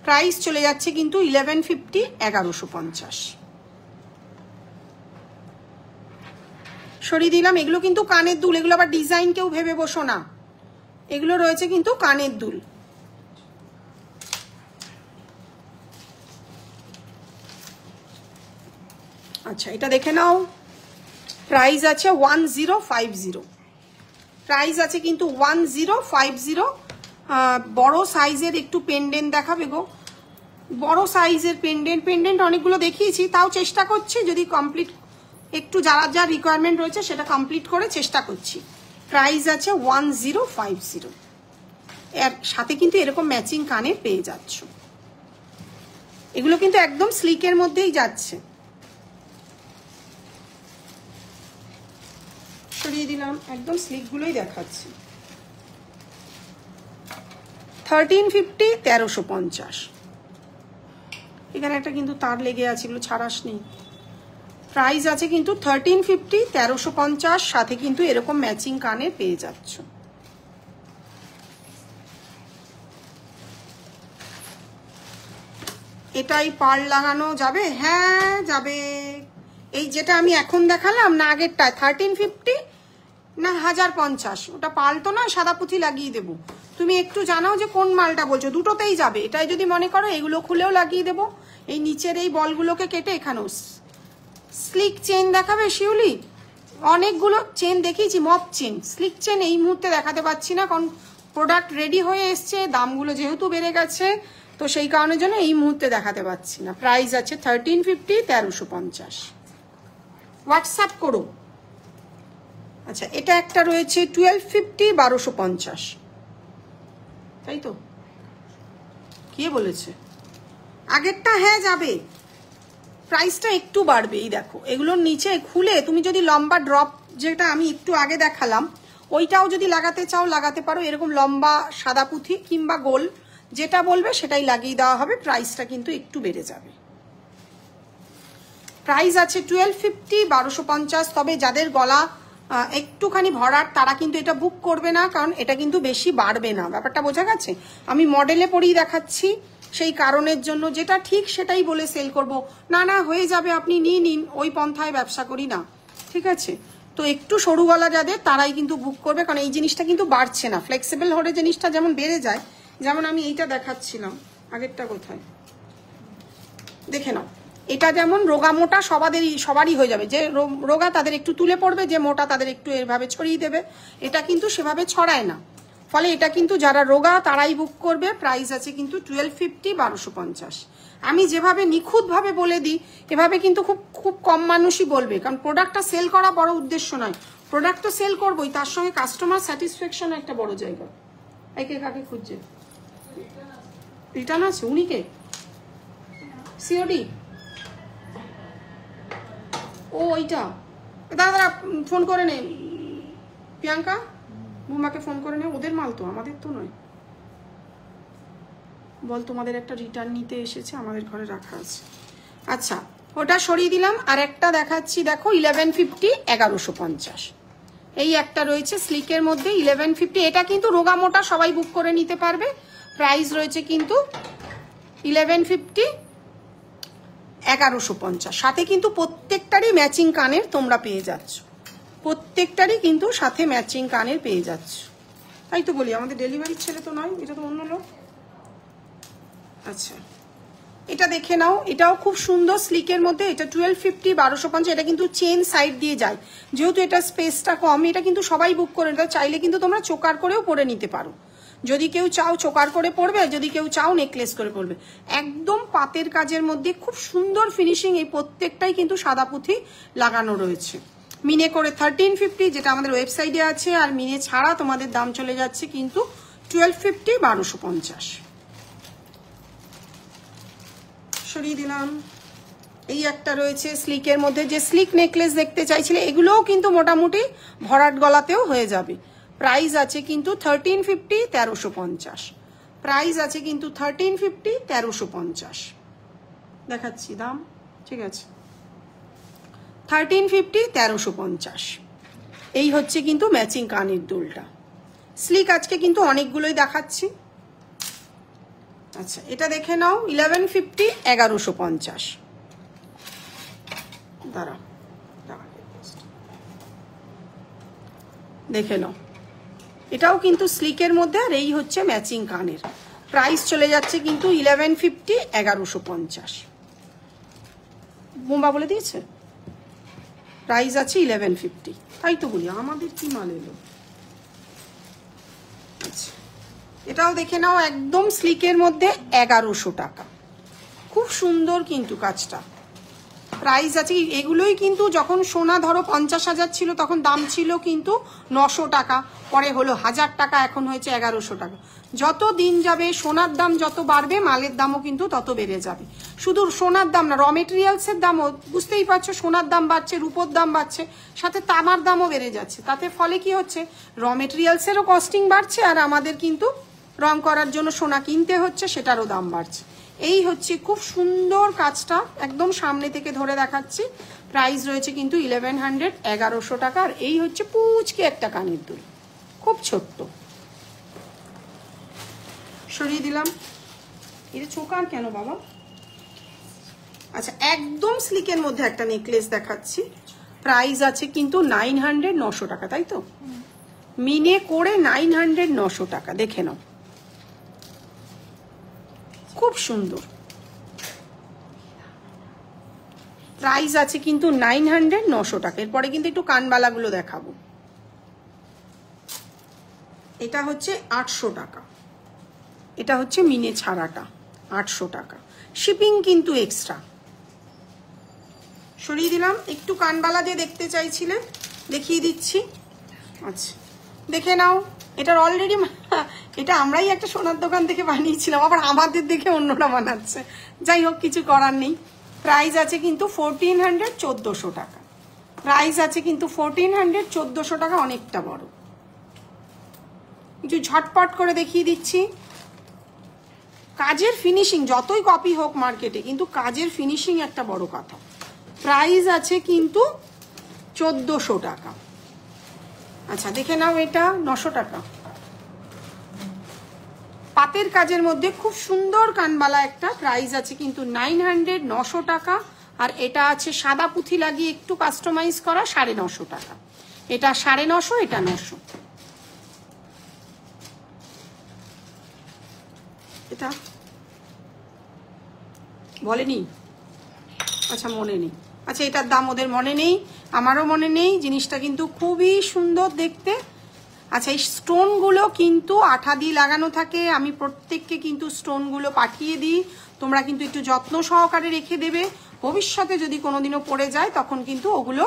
প্রাইস চলে যাচ্ছে কিন্তু 1150, 1150। সরিয়ে দিলাম। এগুলো কিন্তু কানের দুল, এগুলো আবার ডিজাইন কেউ ভেবে বসো না, এগুলো রয়েছে কিন্তু কানের দুল। আচ্ছা এটা দেখে নাও, প্রাইস আছে 1050। প্রাইস আছে কিন্তু 1050। বড় সাইজের একটু পেন্ডেন্ট দেখাবে গো, বড় সাইজের পেন্ডেন্ট অনেকগুলো দেখিয়েছি, তাও চেষ্টা করছি যদি কমপ্লিট একটু যারা যা রিকোয়ারমেন্ট রয়েছে সেটা কমপ্লিট করে চেষ্টা করছি। প্রাইস আছে 1050। এর সাথে কিন্তু এরকম ম্যাচিং কানে পেয়ে যাচ্ছ। এগুলো কিন্তু একদম স্লিকের মধ্যেই যাচ্ছে। সরিয়ে দিলাম, একদম স্লিক গুলোই দেখাচ্ছি। 1350, 1350। এখানে একটা কিন্তু তার লেগে আছে, এগুলো ছাড়াস নেই। প্রাইস আছে কিন্তু 1350, 1350। সাথে কিন্তু এরকম ম্যাচিং কানে পেয়ে যাচ্ছ। এটাই পার্ল লাগানো যাবে? হ্যাঁ যাবে। এই যেটা আমি এখন দেখালাম না আগেরটা 1350 না 1050, ওটা পার্ল তো না, সাদা পুঁথি লাগিয়ে দেবো। তুমি একটু জানাও যে কোন মালটা বলছো, দুটোতেই যাবে। এটাই যদি মনে করো এগুলো খুলেও লাগিয়ে দেবো, এই নিচের এই বলগুলোকে কেটে এখানেও। স্লিক চেন দেখাবে শিউলি? অনেকগুলো চেন দেখিয়েছি, মপ চেন। স্লিক চেন এই মুহূর্তে দেখাতে পাচ্ছি না, কারণ প্রোডাক্ট রেডি হয়ে এসছে, দামগুলো যেহেতু বেড়ে গেছে, তো সেই কারণের জন্য এই মুহূর্তে দেখাতে পাচ্ছি না। প্রাইস আছে 1350, 1350। হোয়াটসঅ্যাপ করো। আচ্ছা, এটা একটা রয়েছে 1250, 1250, তাই তো? কে বলেছে? আগেরটা হ্যাঁ যাবে, প্রাইসটা একটু বাড়বে। এই দেখো এগুলোর নিচে খুলে তুমি যদি লম্বা ড্রপ, যেটা আমি একটু আগে দেখালাম, ওইটাও যদি লাগাতে চাও লাগাতে পারো। এরকম লম্বা সাদা পুঁথি কিংবা গোল, যেটা বলবে সেটাই লাগিয়ে দেওয়া হবে। প্রাইসটা কিন্তু একটু বেড়ে যাবে। প্রাইস আছে 1250, 1250। তবে যাদের গলা একটুখানি ভরাট তারা কিন্তু এটা বুক করবে না, কারণ এটা কিন্তু বেশি বাড়বে না। ব্যাপারটা বোঝা গেছে? আমি মডেলে পরেই দেখাচ্ছি, সেই কারণের জন্য যেটা ঠিক সেটাই বলে সেল করব না। না হয়ে যাবে, আপনি নিয়ে নিন, ওই পন্থায় ব্যবসা করি না, ঠিক আছে? তো একটু সরু গলা যাদের, তারাই কিন্তু বুক করবে, কারণ এই জিনিসটা কিন্তু বাড়ছে না। ফ্লেক্সিবল হলে জিনিসটা যেমন বেড়ে যায়, যেমন আমি এইটা দেখাচ্ছিলাম, আগেরটা কোথায় দেখে নাও। এটা যেমন রোগা মোটা সবারই হয়ে যাবে, যে রোগা তাদের একটু তুলে পড়বে, যে মোটা তাদের একটু এভাবে ছড়িয়ে দেবে। এটা কিন্তু সেভাবে ছড়ায় না, ফলে এটা কিন্তু যারা রোগা তারাই বুক করবে। প্রাইস আছে কিন্তু 1250, 1250। আমি যেভাবে নিখুঁতভাবে বলে দিই, এভাবে কিন্তু খুব খুব কম মানুষই বলবে, কারণ প্রোডাক্টটা সেল করা বড় উদ্দেশ্য নয়। প্রোডাক্ট তো সেল করবোই, তার সঙ্গে কাস্টমার স্যাটিসফ্যাকশন একটা বড় জায়গা। একে কাকে খুঁজছে? রিটার্ন আছে? উনি কে? সিওডি? ও ওইটা, দাদা ফোন করে নে, প্রিয়াঙ্কা বুমাকে ফোন করে নে। ওদের মাল তো, আমাদের তো নয়। বল তোমাদের একটা রিটার্ন নিতে এসেছে, আমাদের ঘরে রাখা আছে। আচ্ছা, ওটা সরিয়ে দিলাম। আর একটা দেখাচ্ছি, দেখো 1150, 1150। এই একটা রয়েছে স্লিকের মধ্যে 1150। এটা কিন্তু রোগা মোটা সবাই বুক করে নিতে পারবে। প্রাইস রয়েছে কিন্তু 1150, 1150। সাথে কিন্তু প্রত্যেকটারই ম্যাচিং কানের তোমরা পেয়ে যাচ্ছ, প্রত্যেকটারই কিন্তু সাথে ম্যাচিং কানের পেয়ে যাচ্ছ। তাই তো বলি, আমাদের ডেলিভারির ছেলে তো নয়, এটা তো অন্য লোক। আচ্ছা, এটা দেখে নাও, এটাও খুব সুন্দর স্লিকের মধ্যে। এটা 1250, 1250। এটা কিন্তু চেন সাইড দিয়ে যায়, যেহেতু এটা স্পেসটা কম, এটা কিন্তু সবাই বুক করে নিতে। চাইলে কিন্তু তোমরা চোকার করেও পরে নিতে পারো, যদি কেউ চাও চোকার করে পড়বে, যদি কেউ চাও নেকলেস করে পড়বে। একদম পাতের কাজের মধ্যে খুব সুন্দর ফিনিশিং। এই প্রত্যেকটাই কিন্তু সাদা পুঁথি লাগানো রয়েছে। মিনে করে 1350, যেটা আমাদের ওয়েবসাইটে আছে। আর মিনে ছাড়া তোমাদের দাম চলে যাচ্ছে কিন্তু 1250, 1250। সরিয়ে দিলাম। এই একটা রয়েছে স্লিকের মধ্যে, যে স্লিক নেকলেস দেখতে চাইছিলে, এগুলোও কিন্তু মোটামুটি ভরাট গলাতেও হয়ে যাবে। প্রাইস আছে কিন্তু 1350, 1350। প্রাইস আছে কিন্তু 1350, 1350। দেখাচ্ছি দাম, ঠিক আছে? 1350, 1350। এই হচ্ছে কিন্তু ম্যাচিং কানের দুলটা। স্লিক আজকে কিন্তু অনেকগুলোই দেখাচ্ছি। আচ্ছা, এটা দেখে নাও 1150, 1150। দাঁড়া, দেখে নাও, এটাও কিন্তু স্লিকের মধ্যে। আর এই হচ্ছে ম্যাচিং কানের। প্রাইস চলে যাচ্ছে কিন্তু 1150, 1150। বোম্বা বলে দিয়েছে প্রাইস আছে 1150। তাই তো বলি, আমাদের কি মাল এলো। আচ্ছা, এটাও দেখে নাও, একদম স্লিকের মধ্যে 1100 টাকা। খুব সুন্দর কিন্তু কাজটা। প্রাইস আছে, এগুলোই কিন্তু যখন সোনা ধরো 50,000 ছিল তখন দাম ছিল কিন্তু 900 টাকা, পরে হলো 1000 টাকা, এখন হয়েছে 1100 টাকা। যত দিন যাবে সোনার দাম যত বাড়বে, মালের দামও কিন্তু তত বেড়ে যাবে। শুধু সোনার দাম না, র মেটেরিয়ালসের দামও বুঝতেই পারছো, সোনার দাম বাড়ছে, রূপোর দাম বাড়ছে, সাথে তামার দামও বেড়ে যাচ্ছে। তাতে ফলে কি হচ্ছে, র মেটেরিয়ালসেরও কস্টিং বাড়ছে, আর আমাদের কিন্তু রং করার জন্য সোনা কিনতে হচ্ছে, সেটারও দাম বাড়ছে। এই হচ্ছে খুব সুন্দর কাজটা, একদম সামনে থেকে ধরে দেখাচ্ছি। প্রাইস রয়েছে কিন্তু 1100, 1100 টাকা। আর এই হচ্ছে পুচকে একটা কানের দুল, খুব ছোট্ট। সরিয়ে দিলাম। এটা চোকার কেন বাবা? আচ্ছা একদম স্লিকের মধ্যে একটা নেকলেস দেখাচ্ছি, প্রাইস আছে কিন্তু 900, 900 টাকা, তাই তো? মিনে করে 900, 900 টাকা, দেখে নাও, খুব সুন্দর। প্রাইস আছে কিন্তু 900, 900 টাকা। এরপরে কিন্তু একটু কানবালাগুলো দেখাবো। এটা হচ্ছে 800 টাকা, এটা হচ্ছে মিনে ছাড়াটা 800 টাকা, শিপিং কিন্তু এক্সট্রা। সরিয়ে দিলাম। একটু কানবালা দিয়ে দেখতে চাইছিলে, দেখিয়ে দিচ্ছি। আচ্ছা দেখে নাও, এটার অলরেডি এটা আমরাই একটা সোনার দোকান থেকে বানিয়েছিলাম, আবার আমাদের দেখে অন্যরা বানাচ্ছে, যাই হোক কিছু করার নেই। প্রাইস আছে কিন্তু 1400, 1400 টাকা। প্রাইস আছে কিন্তু 1400, 1400 টাকা, অনেকটা বড়। একটু ঝটপট করে দেখিয়ে দিচ্ছি। কাজের ফিনিশিং যতই কপি হোক মার্কেটে, কিন্তু কাজের ফিনিশিং একটা বড় কথা। প্রাইস আছে কিন্তু 1400 টাকা। আচ্ছা দেখে নাও, এটা 900 টাকা। পাতের কাজের মধ্যে খুব সুন্দর কানবালা একটা, প্রাইস আছে কিন্তু 900, 900 টাকা। আর এটা আছে সাদা পুঁথি লাগিয়ে একটু কাস্টমাইজ করা, 950 টাকা। এটা 950, এটা 900। এটা বলেনি, আচ্ছা মনে নেই। আচ্ছা এটার দাম ওদের মনে নেই, আমারও মনে নেই। জিনিসটা কিন্তু খুবই সুন্দর দেখতে। আচ্ছা এই স্টোনগুলো কিন্তু আঠা দিয়ে লাগানো থাকে, আমি প্রত্যেককে কিন্তু স্টোনগুলো পাঠিয়ে দিই, তোমরা কিন্তু একটু যত্ন সহকারে রেখে দেবে। ভবিষ্যতে যদি কোনোদিনও পড়ে যায় তখন কিন্তু ওগুলো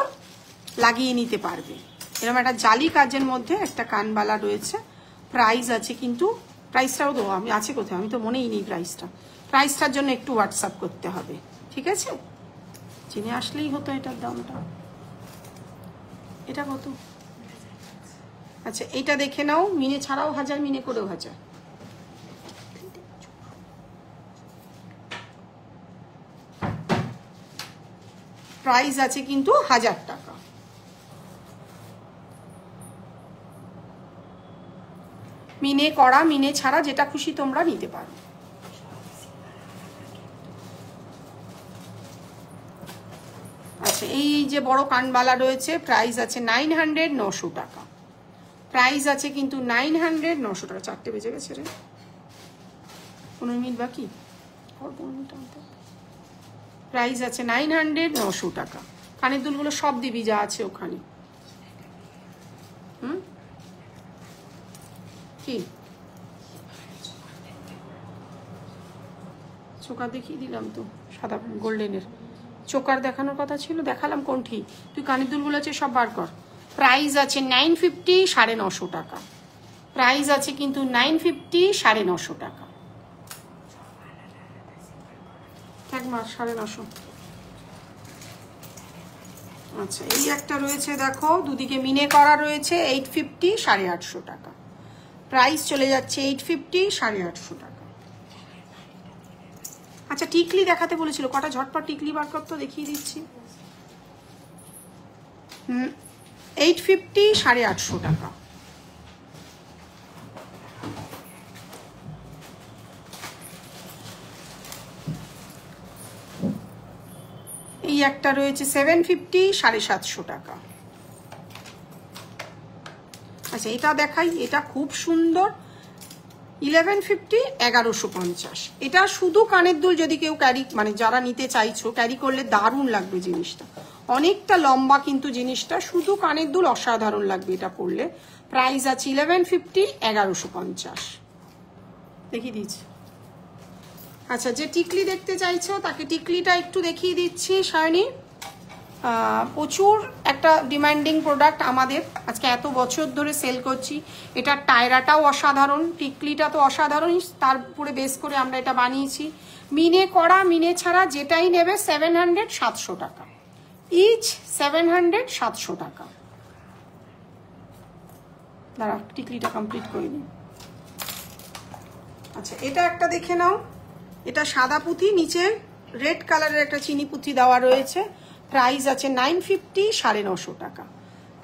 লাগিয়ে নিতে পারবে। এরকম একটা জালি কাজের মধ্যে একটা কানবালা রয়েছে, প্রাইস আছে কিন্তু, প্রাইসটাও তো আমি আছে কোথায়, আমি তো মনেই নেই প্রাইসটা। প্রাইসটার জন্য একটু হোয়াটসঅ্যাপ করতে হবে, ঠিক আছে? চিনে আসলেই হতো এটার দামটা। এটা কত? আচ্ছা এটা দেখে নাও, মিনে ছাড়াও 1000, মিনে করেও 1000। প্রাইস আছে কিন্তু 1000 টাকা। মিনে করা, মিনে ছাড়া, যেটা খুশি তোমরা নিতে পারো। আচ্ছা এই যে বড় কানবালা রয়েছে, প্রাইস আছে 900, 900 টাকা। প্রাইস আছে কিন্তু 900, 900 টাকা। 4টে বেজে গেছে রে, 15 মিনিট বাকি। প্রাইস আছে 900, 900 টাকা। কানের দুলগুলো সব দিবি যা আছে ওখানে। কি চোকার দেখিয়ে দিলাম তো, সাদা গোল্ডেনের চোকার দেখানোর কথা ছিল, দেখালাম কোনটি। তুই কানের দুলগুলো আছে সব বার কর। প্রাইস আছে 950, 950 টাকা। প্রাইস আছে কিন্তু 950, 950 টাকা। এক মাস 950। আচ্ছা এই একটা রয়েছে দেখো, দুদিকে মিনে করা রয়েছে, 850, 850 টাকা। প্রাইস চলে যাচ্ছে 850, 850 টাকা। আচ্ছা টিকলি দেখাতে বলেছিল, কটা ঝটপট টিকলি বার করতে দেখিয়ে দিচ্ছি। 850, 850 টাকা। এই একটা রয়েছে 750, 750 টাকা। আচ্ছা এটা দেখাই, এটা খুব সুন্দর, 1150, 1150। এটা শুধু কানের দুল যদি কেউ ক্যারি, মানে যারা নিতে চাইছো ক্যারি করলে দারুণ লাগবে জিনিসটা, অনেকটা লম্বা কিন্তু জিনিসটা, শুধু কানের দুল অসাধারণ লাগবে এটা পরলে। প্রাইস আছে 1150, 1150। দেখিয়ে দিচ্ছি। আচ্ছা যে টিকলি দেখতে চাইছো তাকে টিকলিটা একটু দেখিয়ে দিচ্ছি। শায়নি প্রচুর একটা ডিমান্ডিং প্রোডাক্ট আমাদের, আজকে এত বছর ধরে সেল করছি। এটার টায়রাটাও অসাধারণ, টিকলিটা তো অসাধারণ, তার উপরে বেস করে আমরা এটা বানিয়েছি। মিনে করা, মিনে ছাড়া যেটাই নেবে 700, 700 টাকা ইচ। 700, 700 টাকা। দাঁড়া টিকলিটা কমপ্লিট করে নিই। আচ্ছা এটা একটা দেখে নাও, এটা সাদা পুঁথি, নিচে রেড কালারের একটা চিনি পুঁথি দেওয়া রয়েছে। প্রাইস আছে 950, 950 টাকা।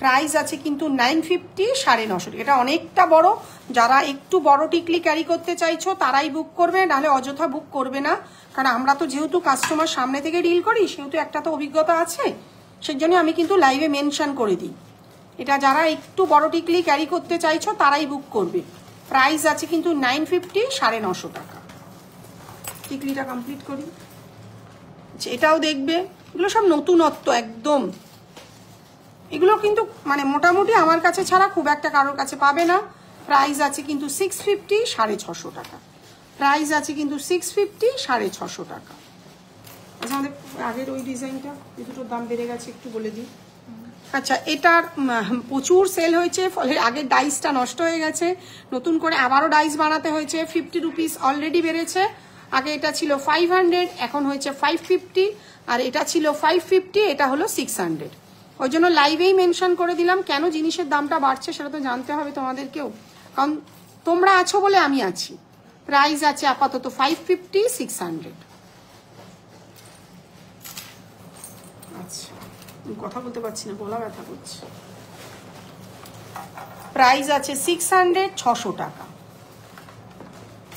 প্রাইস আছে কিন্তু 950, 950। এটা অনেকটা বড়, যারা একটু বড় টিকলি ক্যারি করতে চাইছো তারাই বুক করবে, নাহলে অযথা বুক করবে না। কারণ আমরা তো যেহেতু কাস্টমার সামনে থেকে ডিল করি, সেহেতু একটা তো অভিজ্ঞতা আছে, সেই জন্য আমি কিন্তু লাইভে মেনশন করে দিই। এটা যারা একটু বড় টিকলি ক্যারি করতে চাইছো তারাই বুক করবে। প্রাইস আছে কিন্তু 950, 950 টাকা। টিকলিটা কমপ্লিট করি, এটাও দেখবে, এগুলো সব নতুনত্ব একদম। এগুলো কিন্তু মানে মোটামুটি আমার কাছে ছাড়া খুব একটা কারোর কাছে পাবে না। প্রাইস আছে কিন্তু 650, 650 টাকা। প্রাইস আছে কিন্তু 650, 650 টাকা। আচ্ছা, আমাদের আগের ওই ডিজাইনটা, এই দুটোর দাম বেড়ে গেছে, একটু বলে দিই। আচ্ছা, এটার প্রচুর সেল হয়েছে, ফলে আগের ডাইসটা নষ্ট হয়ে গেছে, নতুন করে আবারও ডাইস বানাতে হয়েছে। 50 রুপিস অলরেডি বেড়েছে। আগে এটা ছিল 500, এখন হয়েছে 550, আর এটা ছিল 550, এটা হলো 600। ওই জন্য লাইভেই মেনশন করে দিলাম। কেন জিনিসের দামটা বাড়ছে সেটা তো জানতে হবে তোমাদেরকেও, কারণ তোমরা আছো বলে আমি আছি। প্রাইস আছে আপাতত 550, 600। আচ্ছা, কথা বলতে পারছি না, গলা ব্যথা করছে। প্রাইস আছে 600, 600 টাকা।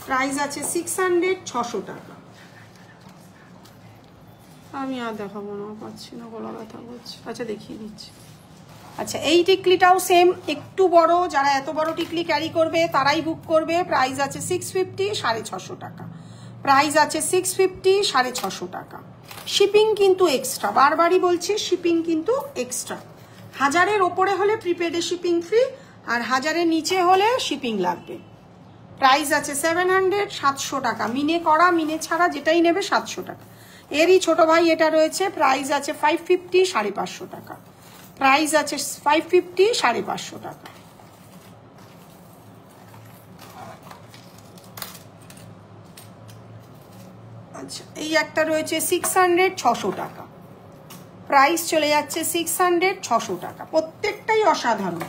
প্রাইস আছে 600, 600 টাকা। আমি আর দেখাবো না, পাচ্ছি না, গলা ব্যথা করছে। আচ্ছা, দেখিয়ে দিচ্ছি। আচ্ছা, এই টিকলিটাও সেম, একটু বড়, যারা এত বড় টিকলি ক্যারি করবে তারাই বুক করবে। প্রাইস আছে 650, 650 টাকা। প্রাইস আছে 650, 650 টাকা। শিপিং কিন্তু এক্সট্রা, বারবারই বলছি, শিপিং কিন্তু এক্সট্রা। 1000-এর ওপরে হলে প্রিপেডে শিপিং ফ্রি, আর 1000-এর নিচে হলে শিপিং লাগবে। প্রাইস আছে 700, 700 টাকা। মিনে করা, মিনে ছাড়া যেটাই নেবে 700 টাকা। এরই ছোট ভাই এটা রয়েছে, প্রাইস আছে 550, 550 টাকা। প্রাইস আছে 550, 550 টাকা। আচ্ছা, এই একটা রয়েছে 600, 600 টাকা। প্রাইস চলে যাচ্ছে 600, 600 টাকা। প্রত্যেকটাই অসাধারণ।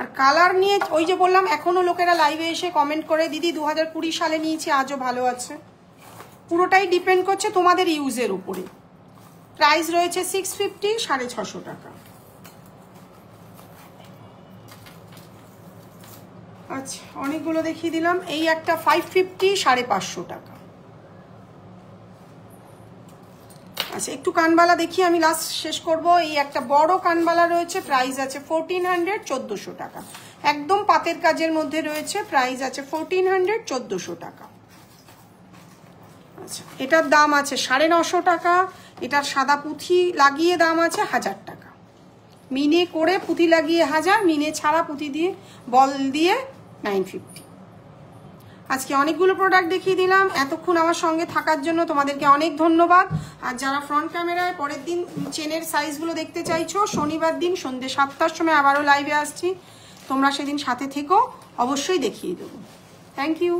আর কালার নিয়ে ওই যে বললাম, এখনো লোকেরা লাইভে এসে কমেন্ট করে, দিদি 2020 সালে নিয়েছি, আজও ভালো আছে। পুরোটাই ডিপেন্ড করছে তোমাদের ইউজের উপরে। প্রাইস রয়েছে 650, 650 টাকা। আচ্ছা, অনেকগুলো দেখিয়ে দিলাম। এই একটা 550, 550 টাকা। আচ্ছা, একটু কানবালা দেখি, আমি লাস্ট শেষ করব। এই একটা বড় কানবালা রয়েছে, প্রাইস আছে 1400, 1400 টাকা। একদম পাতের কাজের মধ্যে রয়েছে, প্রাইস আছে 1400, 1400 টাকা। আচ্ছা, এটার দাম আছে 950 টাকা। এটার সাদা পুঁথি লাগিয়ে দাম আছে 1000 টাকা। মিনে করে পুঁথি লাগিয়ে 1000, মিনে ছাড়া পুঁথি দিয়ে বল দিয়ে 950। আজকে অনেকগুলো প্রোডাক্ট দেখিয়ে দিলাম। এতক্ষণ আমার সঙ্গে থাকার জন্য তোমাদেরকে অনেক ধন্যবাদ। আর যারা ফ্রন্ট ক্যামেরায় পরের দিন চেনের সাইজগুলো দেখতে চাইছো, শনিবার দিন সন্ধ্যে 7টার সময় আবারও লাইভে আসছি, তোমরা সেদিন সাথে থেকো, অবশ্যই দেখিয়ে দেবো। Thank you.